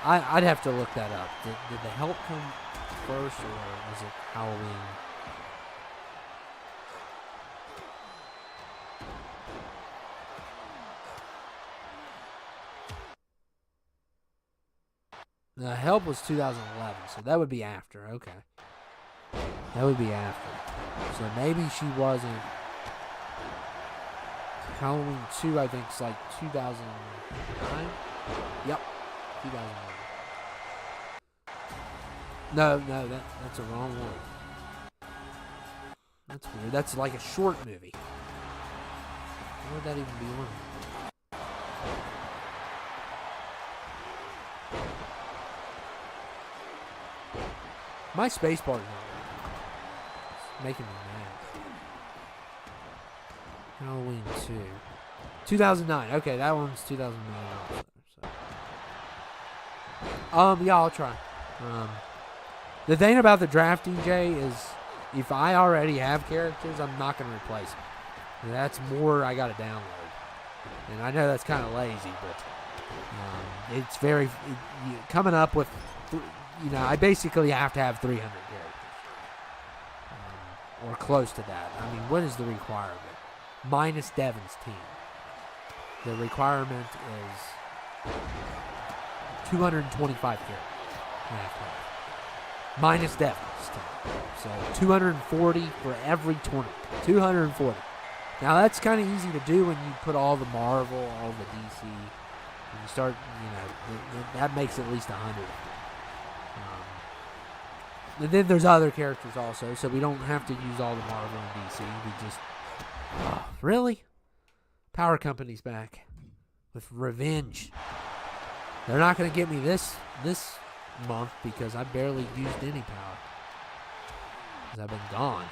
I'd have to look that up. Did The Help come first or was it Halloween? The Help was 2011, so that would be after. Okay. That would be after. So maybe she wasn't. Halloween 2, I think, is like 2009. Yep. 2009. No, that's a wrong one. That's weird. That's like a short movie. Where would that even be on? My space bar is not working. It's making me mad. Halloween 2. 2009. Okay, that one's 2009 also. So. Yeah, I'll try. The thing about the draft DJ is if I already have characters, I'm not going to replace them. And that's more I got to download. And I know that's kind of lazy, but it's very... coming up with... I basically have to have 300 characters. Or close to that. I mean, what is the requirement? Minus Devin's team. The requirement is 225 characters. Minus Devin's team. So 240 for every tournament. 240. Now that's kind of easy to do when you put all the Marvel, all the DC. When you start, that makes at least 100. And then there's other characters also, so we don't have to use all the Marvel and DC. We just... really? Power Company's back. With revenge. They're not going to get me this month because I barely used any power. Because I've been gone.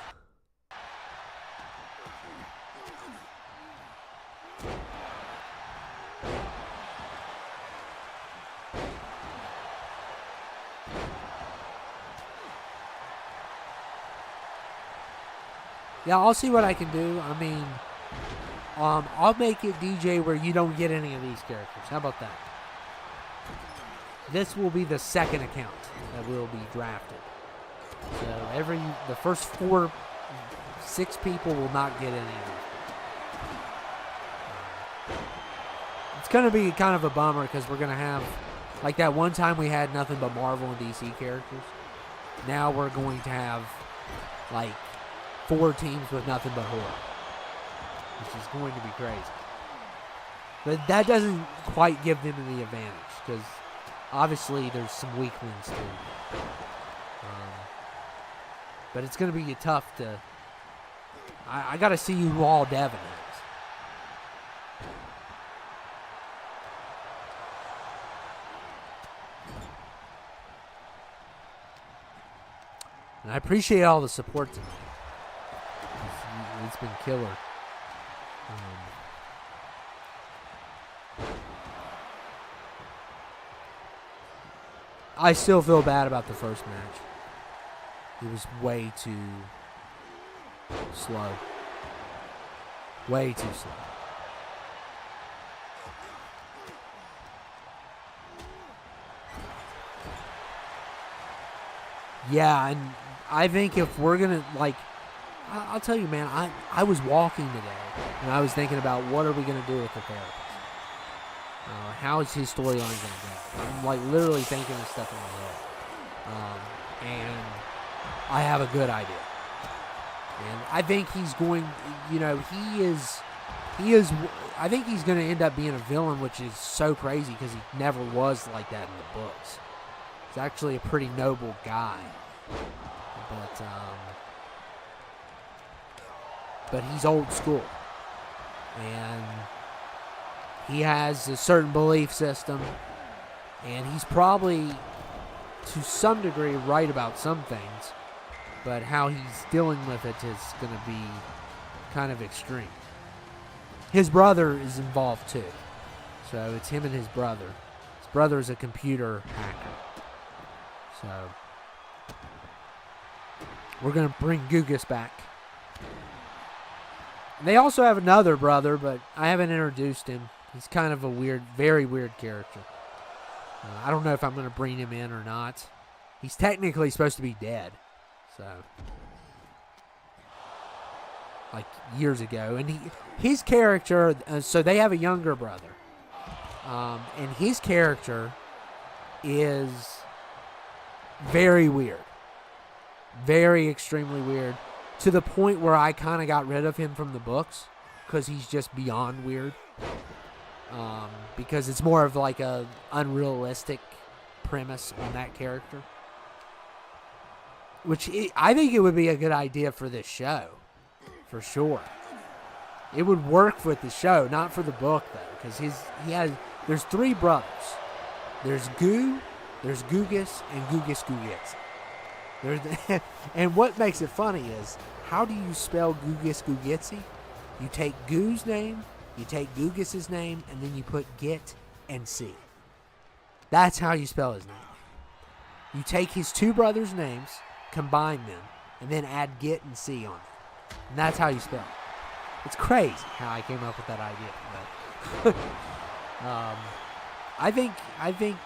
Yeah, I'll see what I can do. I mean, I'll make it DJ where you don't get any of these characters. How about that? This will be the second account that will be drafted. So the first 6 people will not get any of these. It's going to be kind of a bummer because we're going to have, like that one time we had nothing but Marvel and DC characters. Now we're going to have, like, 4 teams with nothing but horror, which is going to be crazy. But that doesn't quite give them the advantage because obviously there's some weaklings too. But it's going to be tough to... I got to see who all Devin is. And I appreciate all the support tonight. It's been killer. I still feel bad about the first match. It was way too slow. Way too slow. Yeah, and I think if we're going to, like, I'll tell you, man, I was walking today, and I was thinking about what are we going to do with the therapist? How is his storyline going to go? I'm, like, literally thinking this stuff in my head. And I have a good idea. And I think he's going, I think he's going to end up being a villain, which is so crazy because he never was like that in the books. He's actually a pretty noble guy. But he's old school. And he has a certain belief system. And he's probably, to some degree, right about some things. But how he's dealing with it is going to be kind of extreme. His brother is involved too. So it's him and his brother. His brother is a computer hacker. So we're going to bring Gugus back. They also have another brother, but I haven't introduced him. He's kind of a weird, very weird character. I don't know if I'm going to bring him in or not. He's technically supposed to be dead. So, like years ago. And his character, so they have a younger brother. And his character is very weird. Very extremely weird. To the point where I kind of got rid of him from the books because he's just beyond weird. Because it's more of like a unrealistic premise on that character. I think it would be a good idea for this show. For sure. It would work with the show, not for the book though. Because there's 3 brothers. There's Goo, there's Gugus, and Gugus Gugitsi. And what makes it funny is, how do you spell Gugus Gugitsi? You take Goo's name, you take Gugus's name, and then you put Git and C. That's how you spell his name. You take his 2 brothers' names, combine them, and then add Git and C on it. And that's how you spell it. It's crazy how I came up with that idea. But I think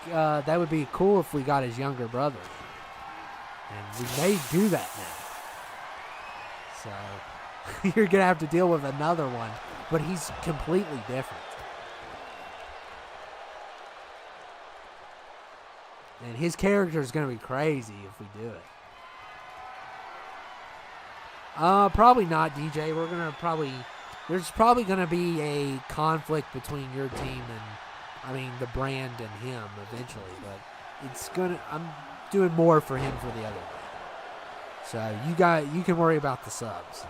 that would be cool if we got his younger brother. And we may do that now. So you're going to have to deal with another one, but he's completely different. And his character is going to be crazy if we do it. Probably not, DJ. There's probably going to be a conflict between your team and, the brand and him eventually, but I'm doing more for him for the other way. So you can worry about the subs.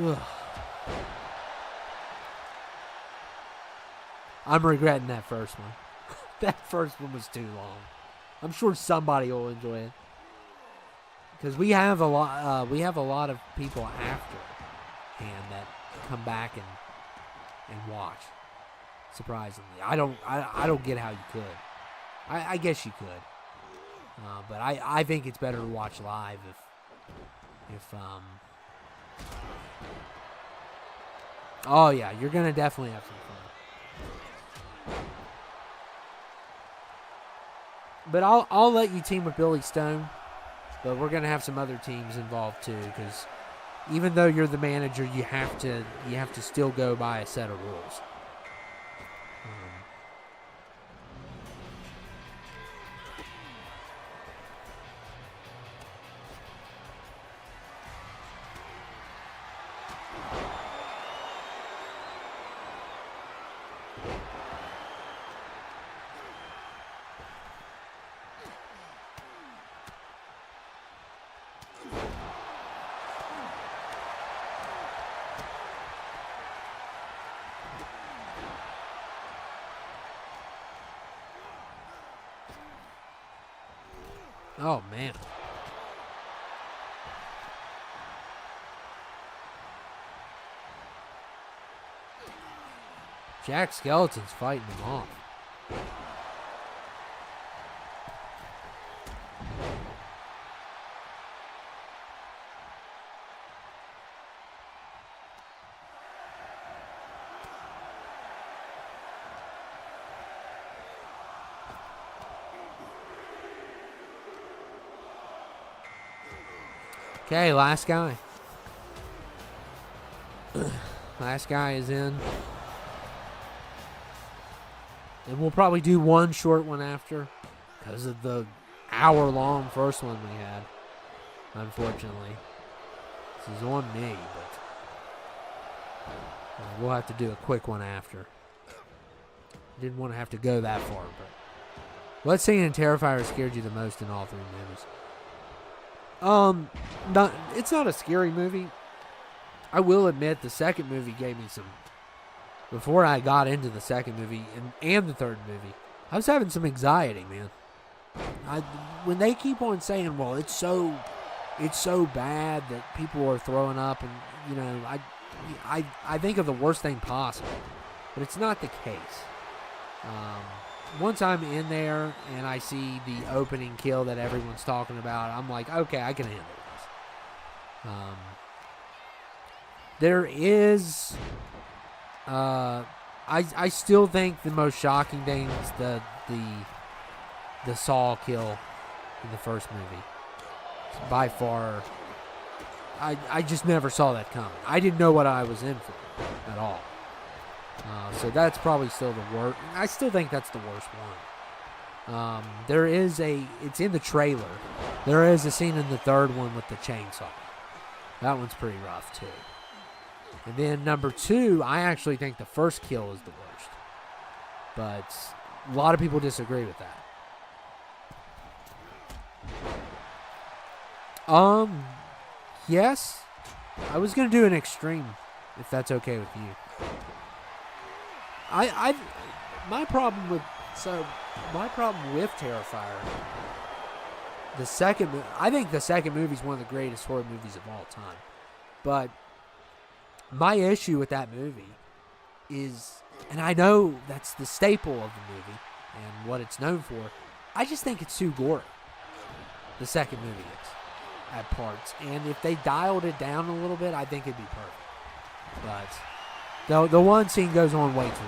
Ugh. I'm regretting that first one. That first one was too long. I'm sure somebody will enjoy it because we have a lot of people after hand that come back and watch. Surprisingly, I don't get how you could. I guess you could, but I think it's better to watch live if Oh yeah, you're gonna definitely have some fun. But I'll let you team with Billy Stone, but we're gonna have some other teams involved too, because even though you're the manager, you have to still go by a set of rules. Oh, man. Jack Skeleton's fighting him off. Okay, last guy. Last guy is in. And we'll probably do one short one after because of the hour-long first one we had, unfortunately. This is on me, but we'll have to do a quick one after. Didn't want to have to go that far, but what scene in Terrifier scared you the most in all 3 movies? It's not a scary movie. I will admit the second movie gave me some. Before I got into the second movie and the third movie, I was having some anxiety, man. When they keep on saying, "Well, it's so bad that people are throwing up," and I think of the worst thing possible, but it's not the case. Once I'm in there and I see the opening kill that everyone's talking about, I'm like, okay, I can handle this. There is, I still think the most shocking thing is the Saw kill in the first movie. It's by far, I just never saw that coming. I didn't know what I was in for at all. So that's probably still the worst. I still think that's the worst one. It's in the trailer. There is a scene in the third one with the chainsaw. That one's pretty rough too. And then number 2, I actually think the first kill is the worst. But a lot of people disagree with that. Yes. I was going to do an extreme, if that's okay with you. My problem with Terrifier, I think the second movie is one of the greatest horror movies of all time. But my issue with that movie is, and I know that's the staple of the movie and what it's known for, I just think it's too gory. The second movie is, at parts. And if they dialed it down a little bit, I think it'd be perfect. But the one scene goes on way too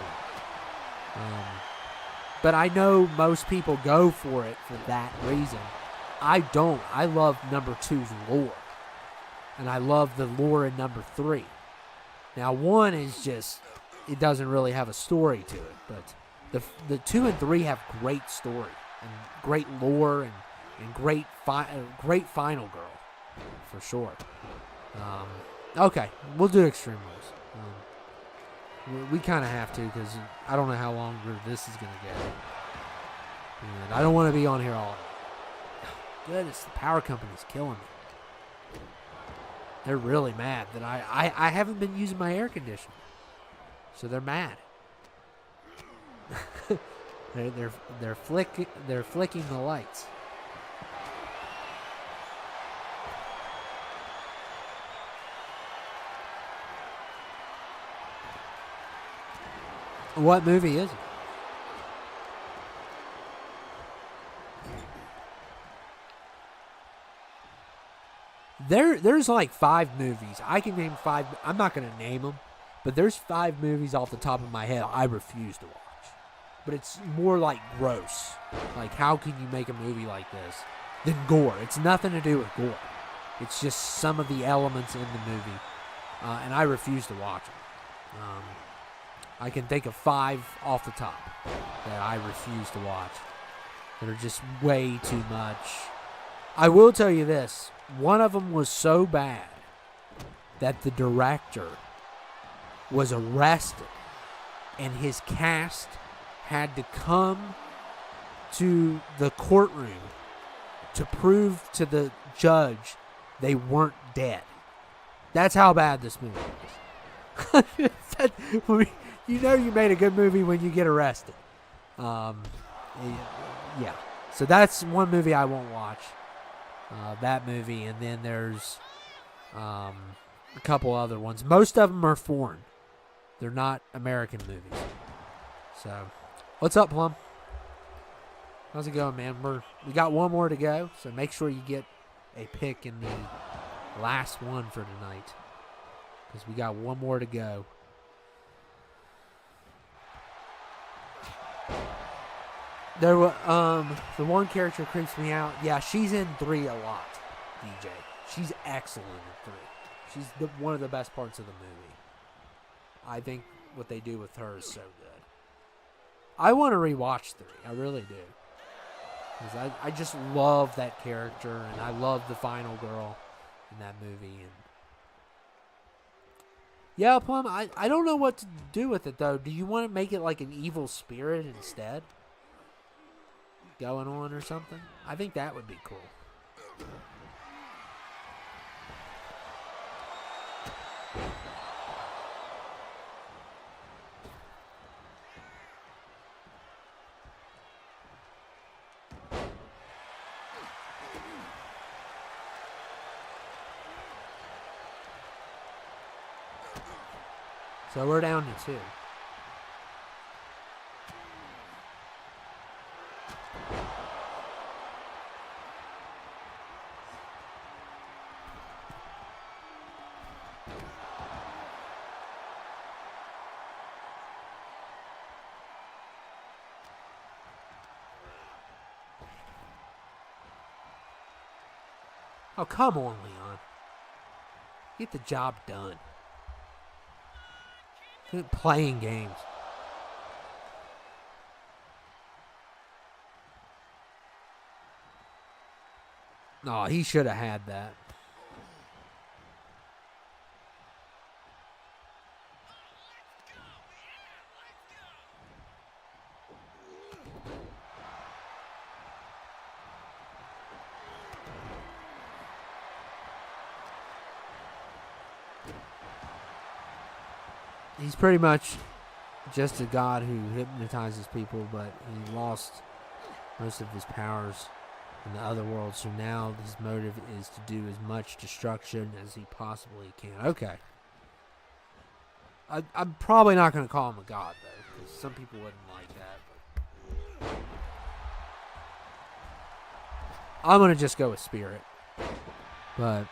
long. But I know most people go for it for that reason. I don't. I love number 2's lore. And I love the lore in number 3. Now, 1 is just, it doesn't really have a story to it. But the 2 and 3 have great story and great lore and great final girl, for sure. Okay, we'll do extreme rules. We kind of have to, because I don't know how longer this is going to get. And I don't want to be on here all night. Goodness, the power company's killing me. They're really mad that I haven't been using my air conditioner. So they're mad. they're flicking the lights. What movie is it? There's like 5 movies. I can name 5. I'm not going to name them, but there's 5 movies off the top of my head I refuse to watch. But it's more like gross. Like, how can you make a movie like this than gore? It's nothing to do with gore. It's just some of the elements in the movie, and I refuse to watch them. I can think of 5 off the top that I refuse to watch that are just way too much. I will tell you this. One of them was so bad that the director was arrested and his cast had to come to the courtroom to prove to the judge they weren't dead. That's how bad this movie is. You know you made a good movie when you get arrested. Yeah. So that's one movie I won't watch. That movie, and then there's a couple other ones. Most of them are foreign. They're not American movies. So, what's up, Plum? How's it going, man? We got one more to go, so make sure you get a pick in the last one for tonight, because we got one more to go. There were, the one character creeps me out. Yeah, she's in 3 a lot, DJ. She's excellent in 3. She's one of the best parts of the movie. I think what they do with her is so good. I want to rewatch 3. I really do. Because I just love that character, and I love the final girl in that movie. And yeah, Plum, I don't know what to do with it, though. Do you want to make it like an evil spirit instead? Going on or something? I think that would be cool. So we're down to 2. Oh, come on, Leon. Get the job done. Quit playing games. No, he should have had that. He's pretty much just a god who hypnotizes people, but he lost most of his powers in the other world, so now his motive is to do as much destruction as he possibly can. Okay. I'm probably not going to call him a god, though, because some people wouldn't like that. But I'm going to just go with spirit. But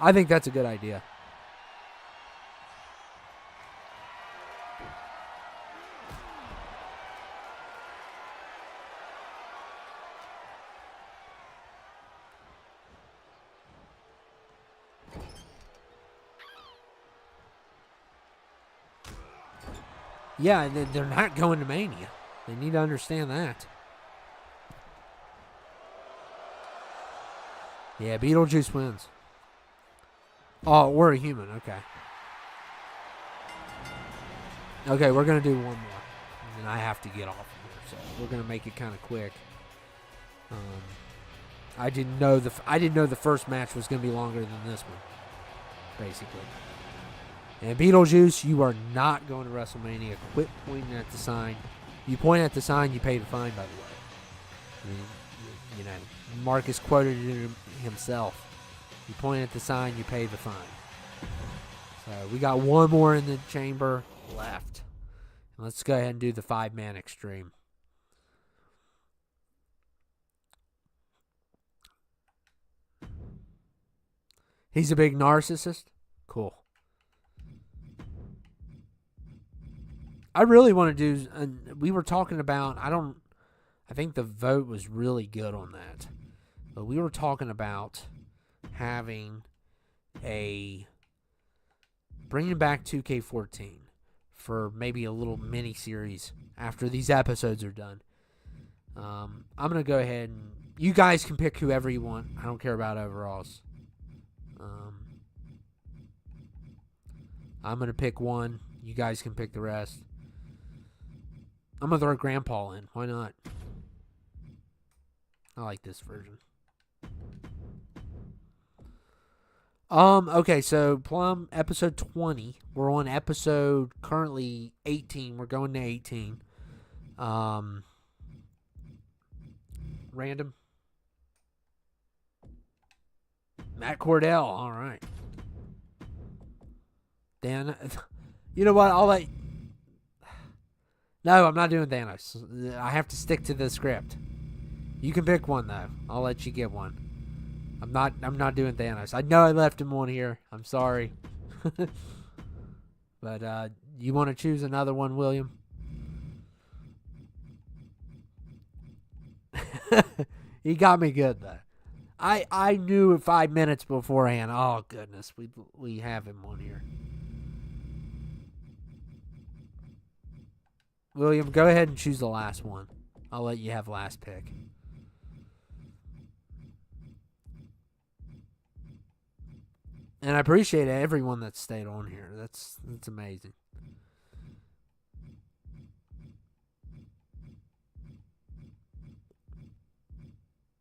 I think that's a good idea. Yeah, they're not going to Mania. They need to understand that. Yeah, Beetlejuice wins. Oh, we're a human. Okay. Okay, we're going to do one more. And then I have to get off of here. So we're going to make it kind of quick. I didn't know the first match was going to be longer than this one, basically. And Beetlejuice, you are not going to WrestleMania. Quit pointing at the sign. You point at the sign, you pay the fine, by the way. I mean, you know, Marcus quoted it himself. You point at the sign, you pay the fine. So we got one more in the chamber left. Let's go ahead and do the 5-man extreme. He's a big narcissist? Cool. I really want to do, we were talking about, I think the vote was really good on that. But we were talking about having bringing back 2K14 for maybe a little mini series after these episodes are done. I'm going to go ahead and, you guys can pick whoever you want. I don't care about overalls. I'm going to pick one. You guys can pick the rest. I'm going to throw Grandpa in. Why not? I like this version. Okay, so Plum, episode 20. We're on episode currently 18. We're going to 18. Random. Matt Cordell. All right. Dan. You know what? I'll let. No, I'm not doing Thanos. I have to stick to the script. You can pick one though. I'll let you get one. I'm not doing Thanos. I know I left him on here. I'm sorry. But you want to choose another one, William? He got me good though. I knew 5 minutes beforehand. Oh goodness, we have him on here. William, go ahead and choose the last one. I'll let you have last pick. And I appreciate everyone that stayed on here. That's amazing.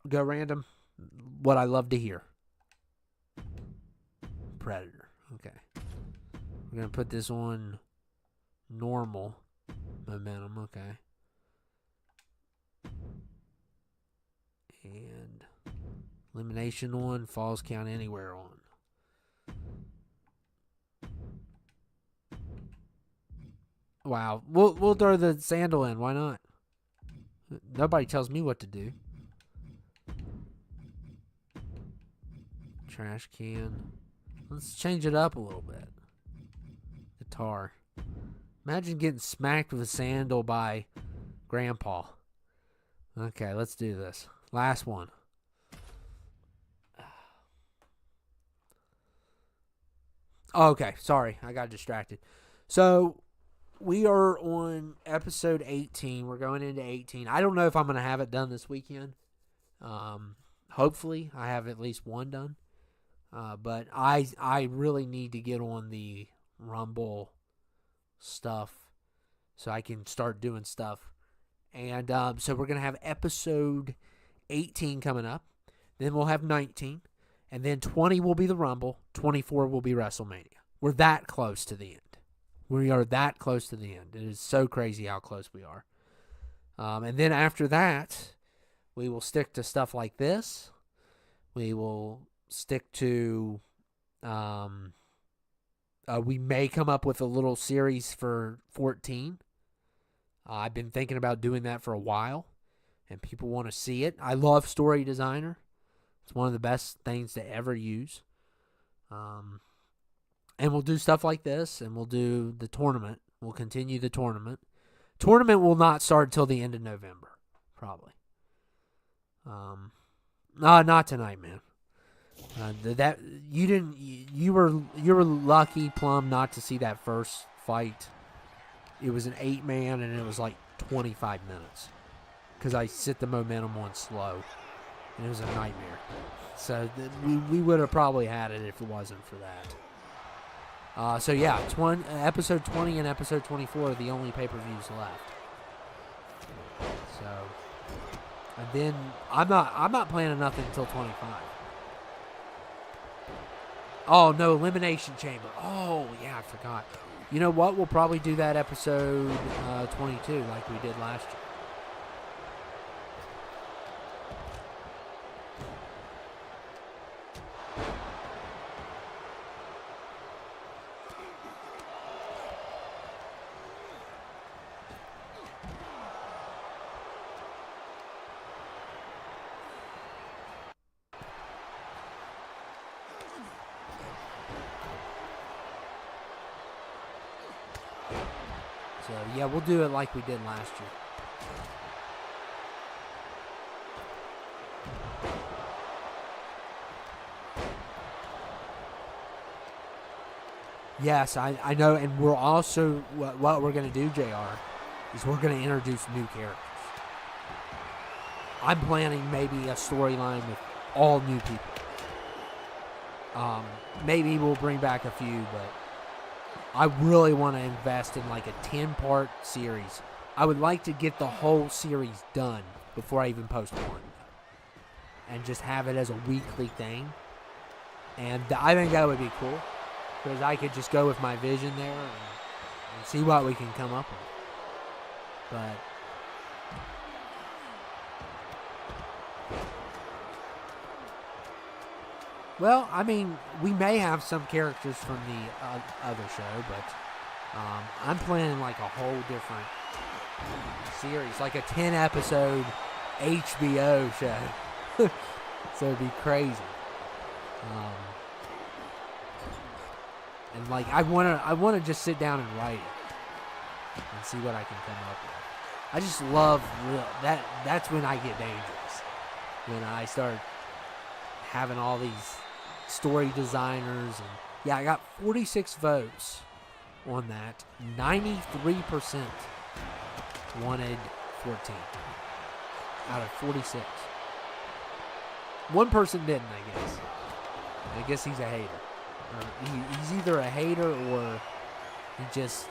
Go random. What I love to hear. Predator. Okay. We're going to put this on normal momentum. Okay. And elimination on. Falls count anywhere on. Wow. We'll throw the sandal in. Why not? Nobody tells me what to do. Trash can. Let's change it up a little bit. Guitar. Imagine getting smacked with a sandal by Grandpa. Okay, let's do this. Last one. Oh, okay, sorry, I got distracted. So we are on episode 18. We're going into 18. I don't know if I'm going to have it done this weekend. Hopefully, I have at least one done. But I really need to get on the Rumble stuff so I can start doing stuff. And so we're going to have episode 18 coming up. Then we'll have 19. And then 20 will be the Rumble. 24 will be WrestleMania. We're that close to the end. We are that close to the end. It is so crazy how close we are. And then after that, we will stick to stuff like this. We will stick to... we may come up with a little series for 14. I've been thinking about doing that for a while, and people want to see it. I love Story Designer. It's one of the best things to ever use. And we'll do stuff like this, and we'll do the tournament. We'll continue the tournament. Tournament will not start until the end of November, probably. No, not tonight, man. That you were lucky, Plum, not to see that first fight. It was an 8-man, and it was like 25 minutes because I set the momentum on slow, and it was a nightmare. So we would have probably had it if it wasn't for that. So yeah, episode 20 and episode 24 are the only pay-per-views left. So, and then I'm not planning nothing until 25. Oh no, Elimination Chamber. Oh yeah, I forgot. You know what? We'll probably do that episode 22 like we did last year. So, yeah, we'll do it like we did last year. Yes, I know, and we're also, what we're going to do, JR, is we're going to introduce new characters. I'm planning maybe a storyline with all new people. Maybe we'll bring back a few, but I really want to invest in like a 10-part series. I would like to get the whole series done before I even post one. And just have it as a weekly thing. And I think that would be cool. Because I could just go with my vision there and see what we can come up with. But... well, I mean, we may have some characters from the other show, but I'm planning like a whole different series, like a 10-episode HBO show. So it'd be crazy. And like I wanna just sit down and write it and see what I can come up with. I just love that. That's when I get dangerous. When I start having all these story designers, and yeah, I got 46 votes on that. 93% wanted 14 out of 46. One person didn't, I guess. I guess he's a hater. Or he's either a hater or he just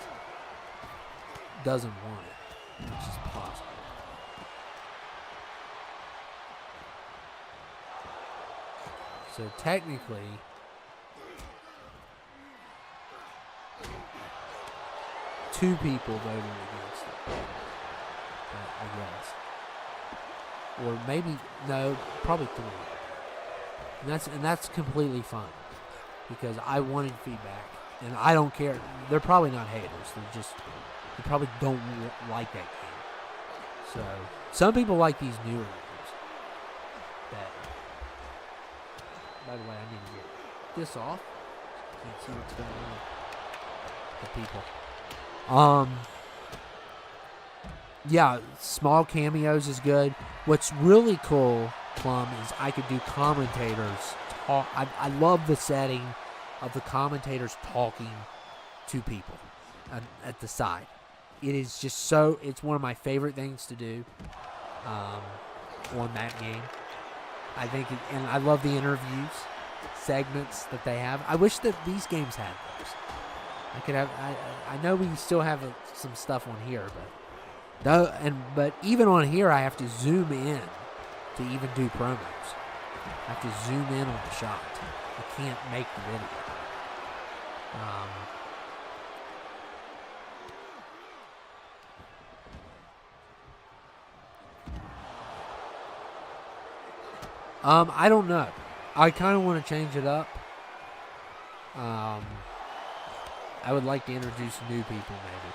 doesn't want it, which is possible. So technically, two people voted against it, I guess. Or maybe, no, probably three. And that's completely fine. Because I wanted feedback. And I don't care. They're probably not haters. They probably don't like that game. So, some people like these newer games. By the way, I need to get this off. Can't see what's going on with the people. Yeah, small cameos is good. What's really cool, Plum, is I could do commentators. I love the setting. of the commentators talking to people at the side. It is just so, it's one of my favorite things to do on that game. I think, and I love the interviews segments that they have. I wish that these games had those. I could have, I know we still have some stuff on here, but even on here, I have to zoom in to even do promos. I have to zoom in on the shot. I can't make the video. I don't know. I kind of want to change it up. I would like to introduce new people, maybe.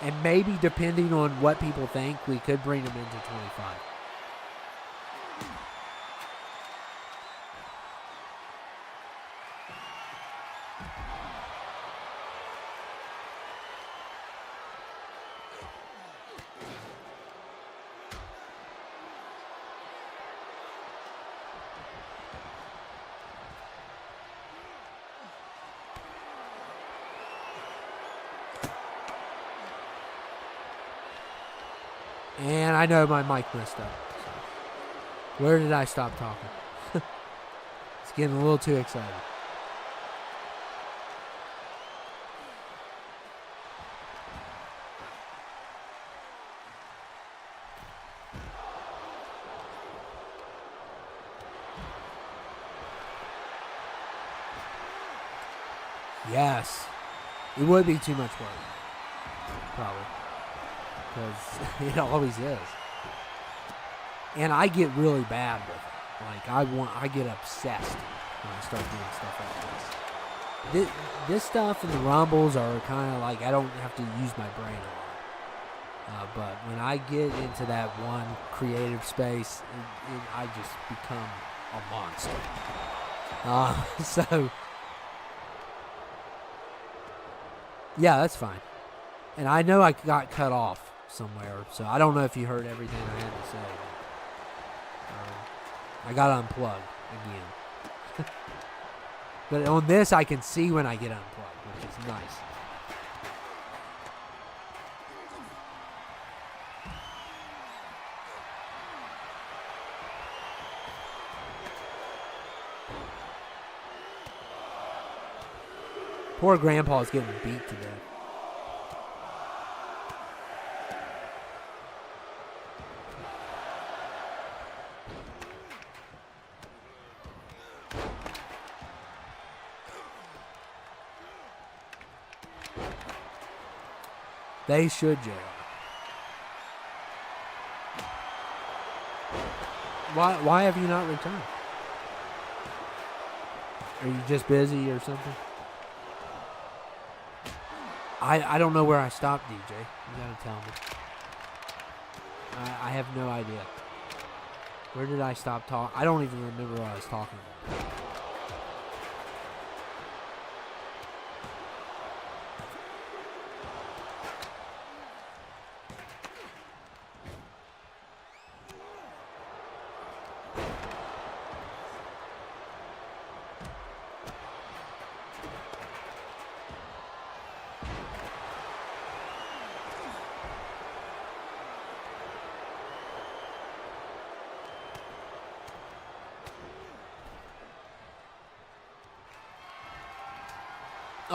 And maybe, depending on what people think, we could bring them into 25. And I know my mic messed up. So. Where did I stop talking? It's getting a little too excited. Yes. It would be too much work. Probably. Because it always is. And I get really bad with it. Like, I get obsessed when I start doing stuff like this. This stuff and the rumbles are kind of like, I don't have to use my brain a lot. But when I get into that one creative space, I just become a monster. So, yeah, that's fine. And I know I got cut off somewhere, so I don't know if you heard everything I had to say. I got unplugged again. But on this, I can see when I get unplugged, which is nice. Poor Grandpa's getting beat to death. They should, JR. Why have you not returned? Are you just busy or something? I don't know where I stopped, DJ. You gotta tell me. I have no idea. Where did I stop talking? I don't even remember what I was talking about.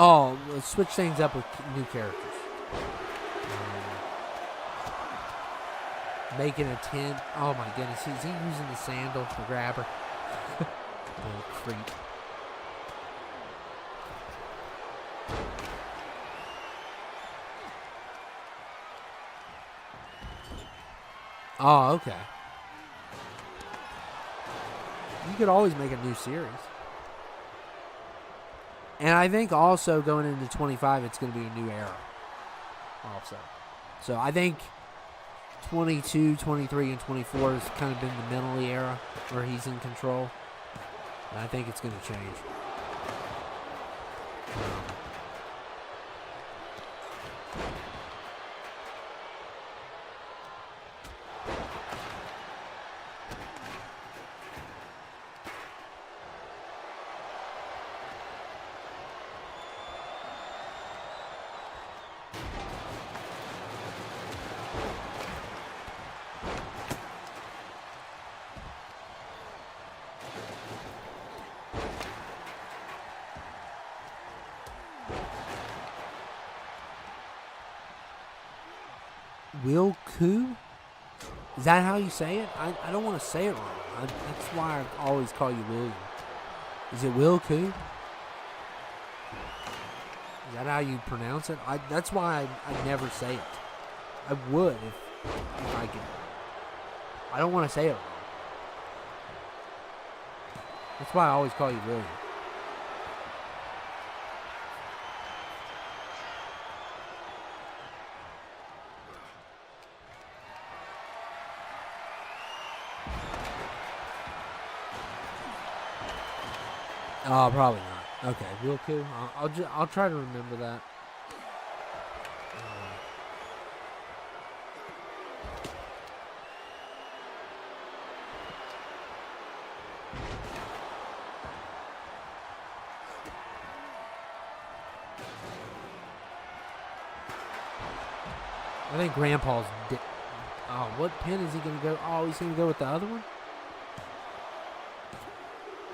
Oh, let's switch things up with new characters. Making a 10. Oh my goodness, is he using the sandal, the grabber? Oh, creep. Oh, okay. You could always make a new series. And I think also going into 25, it's going to be a new era also. So I think 22, 23, and 24 has kind of been the mentally era where he's in control. And I think it's going to change. Will Koo? Is that how you say it? I don't want to say it wrong. That's why I always call you William. Is it Will Koo? Is that how you pronounce it? That's why I never say it. I would if I could. I don't want to say it wrong. That's why I always call you William. Oh, probably not. Okay, Will Koo. I'll try to remember that. I think Grandpa's. Oh, what pin is he gonna go? Oh, he's gonna go with the other one.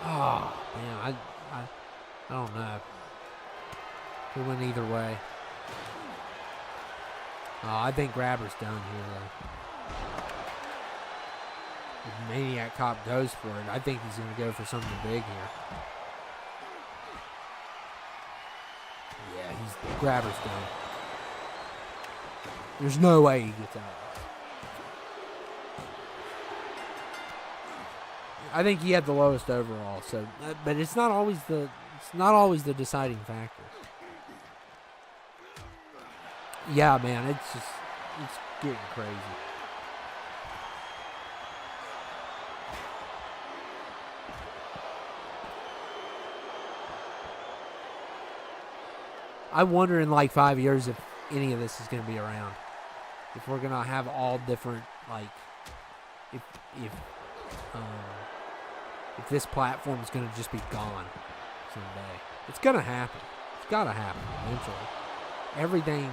Oh man, I don't know. Could win either way. Oh, I think Grabber's done here though. If Maniac Cop goes for it, I think he's gonna go for something big here. Yeah, Grabber's done. There's no way he gets out. I think he had the lowest overall, so but it's not always the deciding factor. Yeah, man, it's getting crazy. I wonder in like 5 years if any of this is going to be around. If we're going to have all different, like, if this platform is going to just be gone someday. It's going to happen. It's got to happen eventually. Everything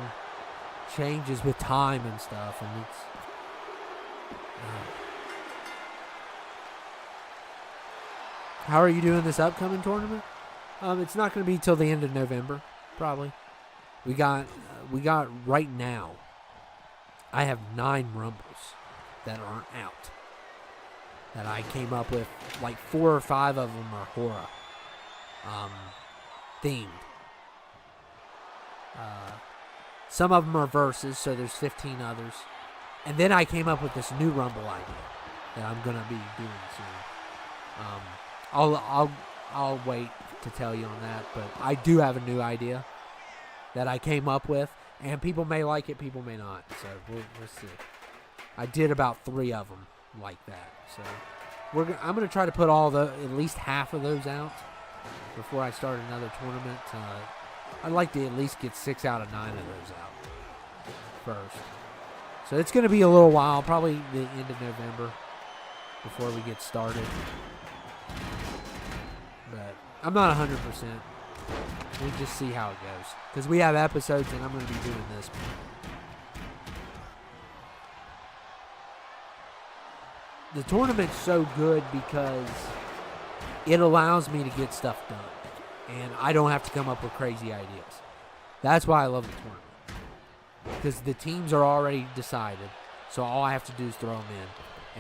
changes with time and stuff, and it's... How are you doing this upcoming tournament? It's not going to be till the end of November, probably. We got right now, I have 9 Rumbles that aren't out. That I came up with, like 4 or 5 of them are horror themed. Some of them are verses, so there's 15 others. And then I came up with this new Rumble idea that I'm gonna be doing soon. I'll wait to tell you on that, but I do have a new idea that I came up with, and people may like it, people may not. So we'll see. I did about 3 of them like that. So I'm gonna try to put at least half of those out before I start another tournament. I'd like to at least get 6 out of 9 of those out first. So it's gonna be a little while, probably the end of November before we get started. But I'm not 100%. We'll just see how it goes. Because we have episodes and I'm going to be doing this. The tournament's so good because it allows me to get stuff done. And I don't have to come up with crazy ideas. That's why I love the tournament. Because the teams are already decided. So all I have to do is throw them in.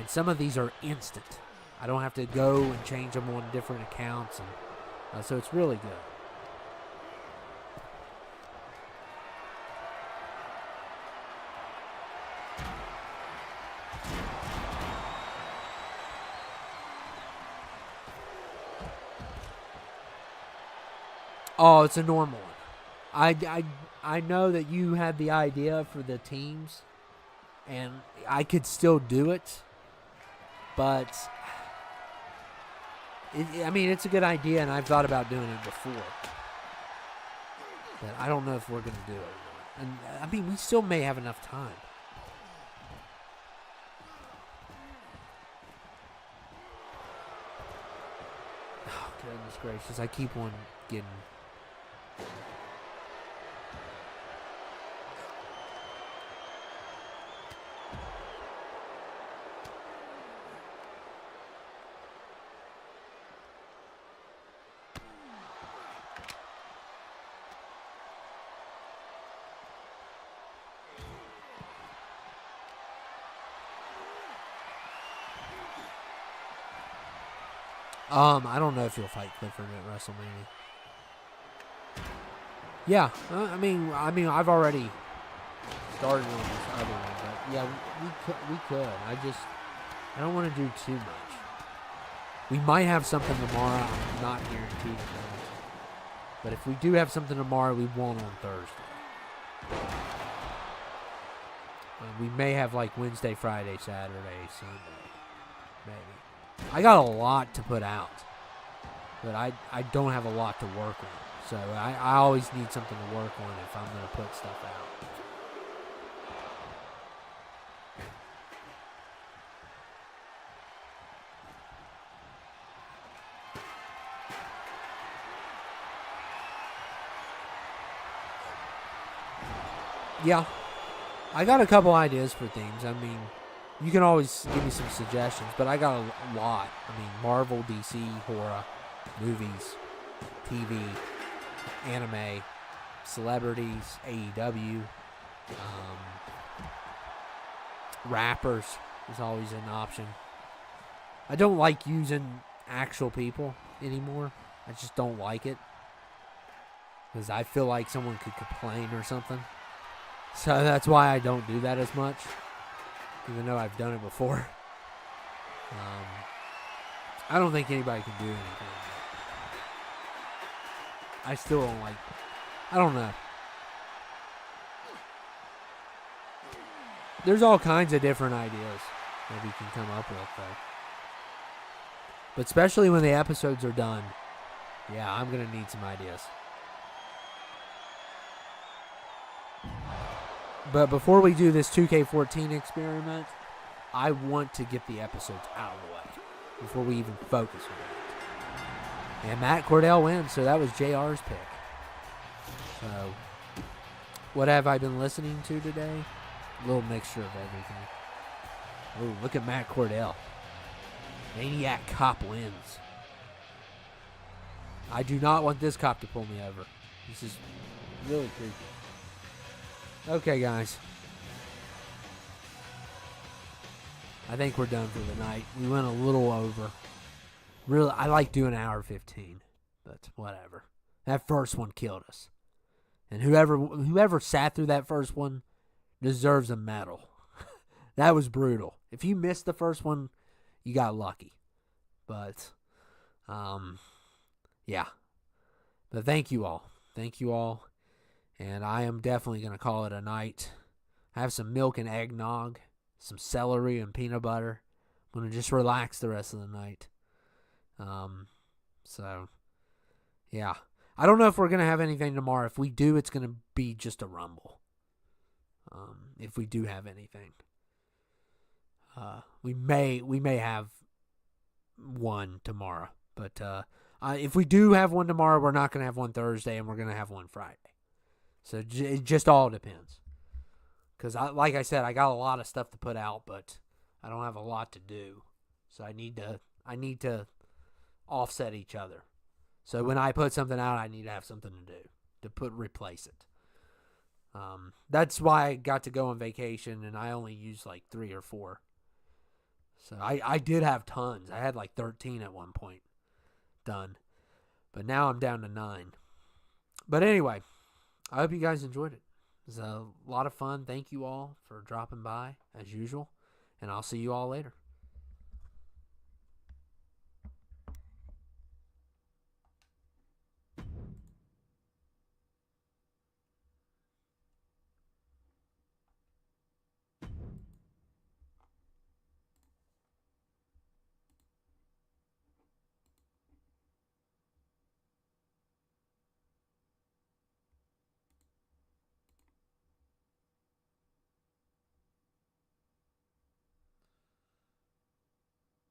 And some of these are instant. I don't have to go and change them on different accounts. And so it's really good. Oh, it's a normal one. I know that you had the idea for the teams, and I could still do it, but it's a good idea, and I've thought about doing it before, but I don't know if we're going to do it. And we still may have enough time. Oh, goodness gracious! I keep on getting. I don't know if he'll fight Clifford at WrestleMania. Yeah, I mean, I've already started on this other one, but yeah, we could. I don't want to do too much. We might have something tomorrow. I'm not guaranteed it. But if we do have something tomorrow, we won't on Thursday. We may have like Wednesday, Friday, Saturday, Sunday. Maybe. I got a lot to put out. But I don't have a lot to work on. So I always need something to work on if I'm going to put stuff out. Yeah, I got a couple ideas for themes. I mean, you can always give me some suggestions, but I got a lot. I mean, Marvel, DC, horror, movies, TV, anime, celebrities, AEW, rappers is always an option. I don't like using actual people anymore. I just don't like it because I feel like someone could complain or something. So that's why I don't do that as much, even though I've done it before. I don't think anybody can do anything. I still don't like, I don't know. There's all kinds of different ideas that we can come up with, though. But especially when the episodes are done, yeah, I'm going to need some ideas. But before we do this 2K14 experiment, I want to get the episodes out of the way before we even focus on it. And Matt Cordell wins, so that was JR's pick. So, what have I been listening to today? A little mixture of everything. Oh, look at Matt Cordell. Maniac Cop wins. I do not want this cop to pull me over. This is really creepy. Okay, guys. I think we're done for the night. We went a little over. Really, I like doing an hour 15, but whatever. That first one killed us. And whoever sat through that first one deserves a medal. That was brutal. If you missed the first one, you got lucky. But, yeah. But thank you all. Thank you all. And I am definitely going to call it a night. I have some milk and eggnog, some celery and peanut butter. I'm going to just relax the rest of the night. So, yeah. I don't know if we're going to have anything tomorrow. If we do, it's going to be just a rumble. If we do have anything. We may have one tomorrow. But if we do have one tomorrow, we're not going to have one Thursday, and we're going to have one Friday. So it just all depends. Because, like I said, I got a lot of stuff to put out, but I don't have a lot to do. So I need to offset each other. So when I put something out, I need to have something to do to replace it. That's why I got to go on vacation, and I only used like 3 or 4. So I did have tons. I had like 13 at one point done. But now I'm down to 9. But anyway, I hope you guys enjoyed it. It was a lot of fun. Thank you all for dropping by, as usual. And I'll see you all later.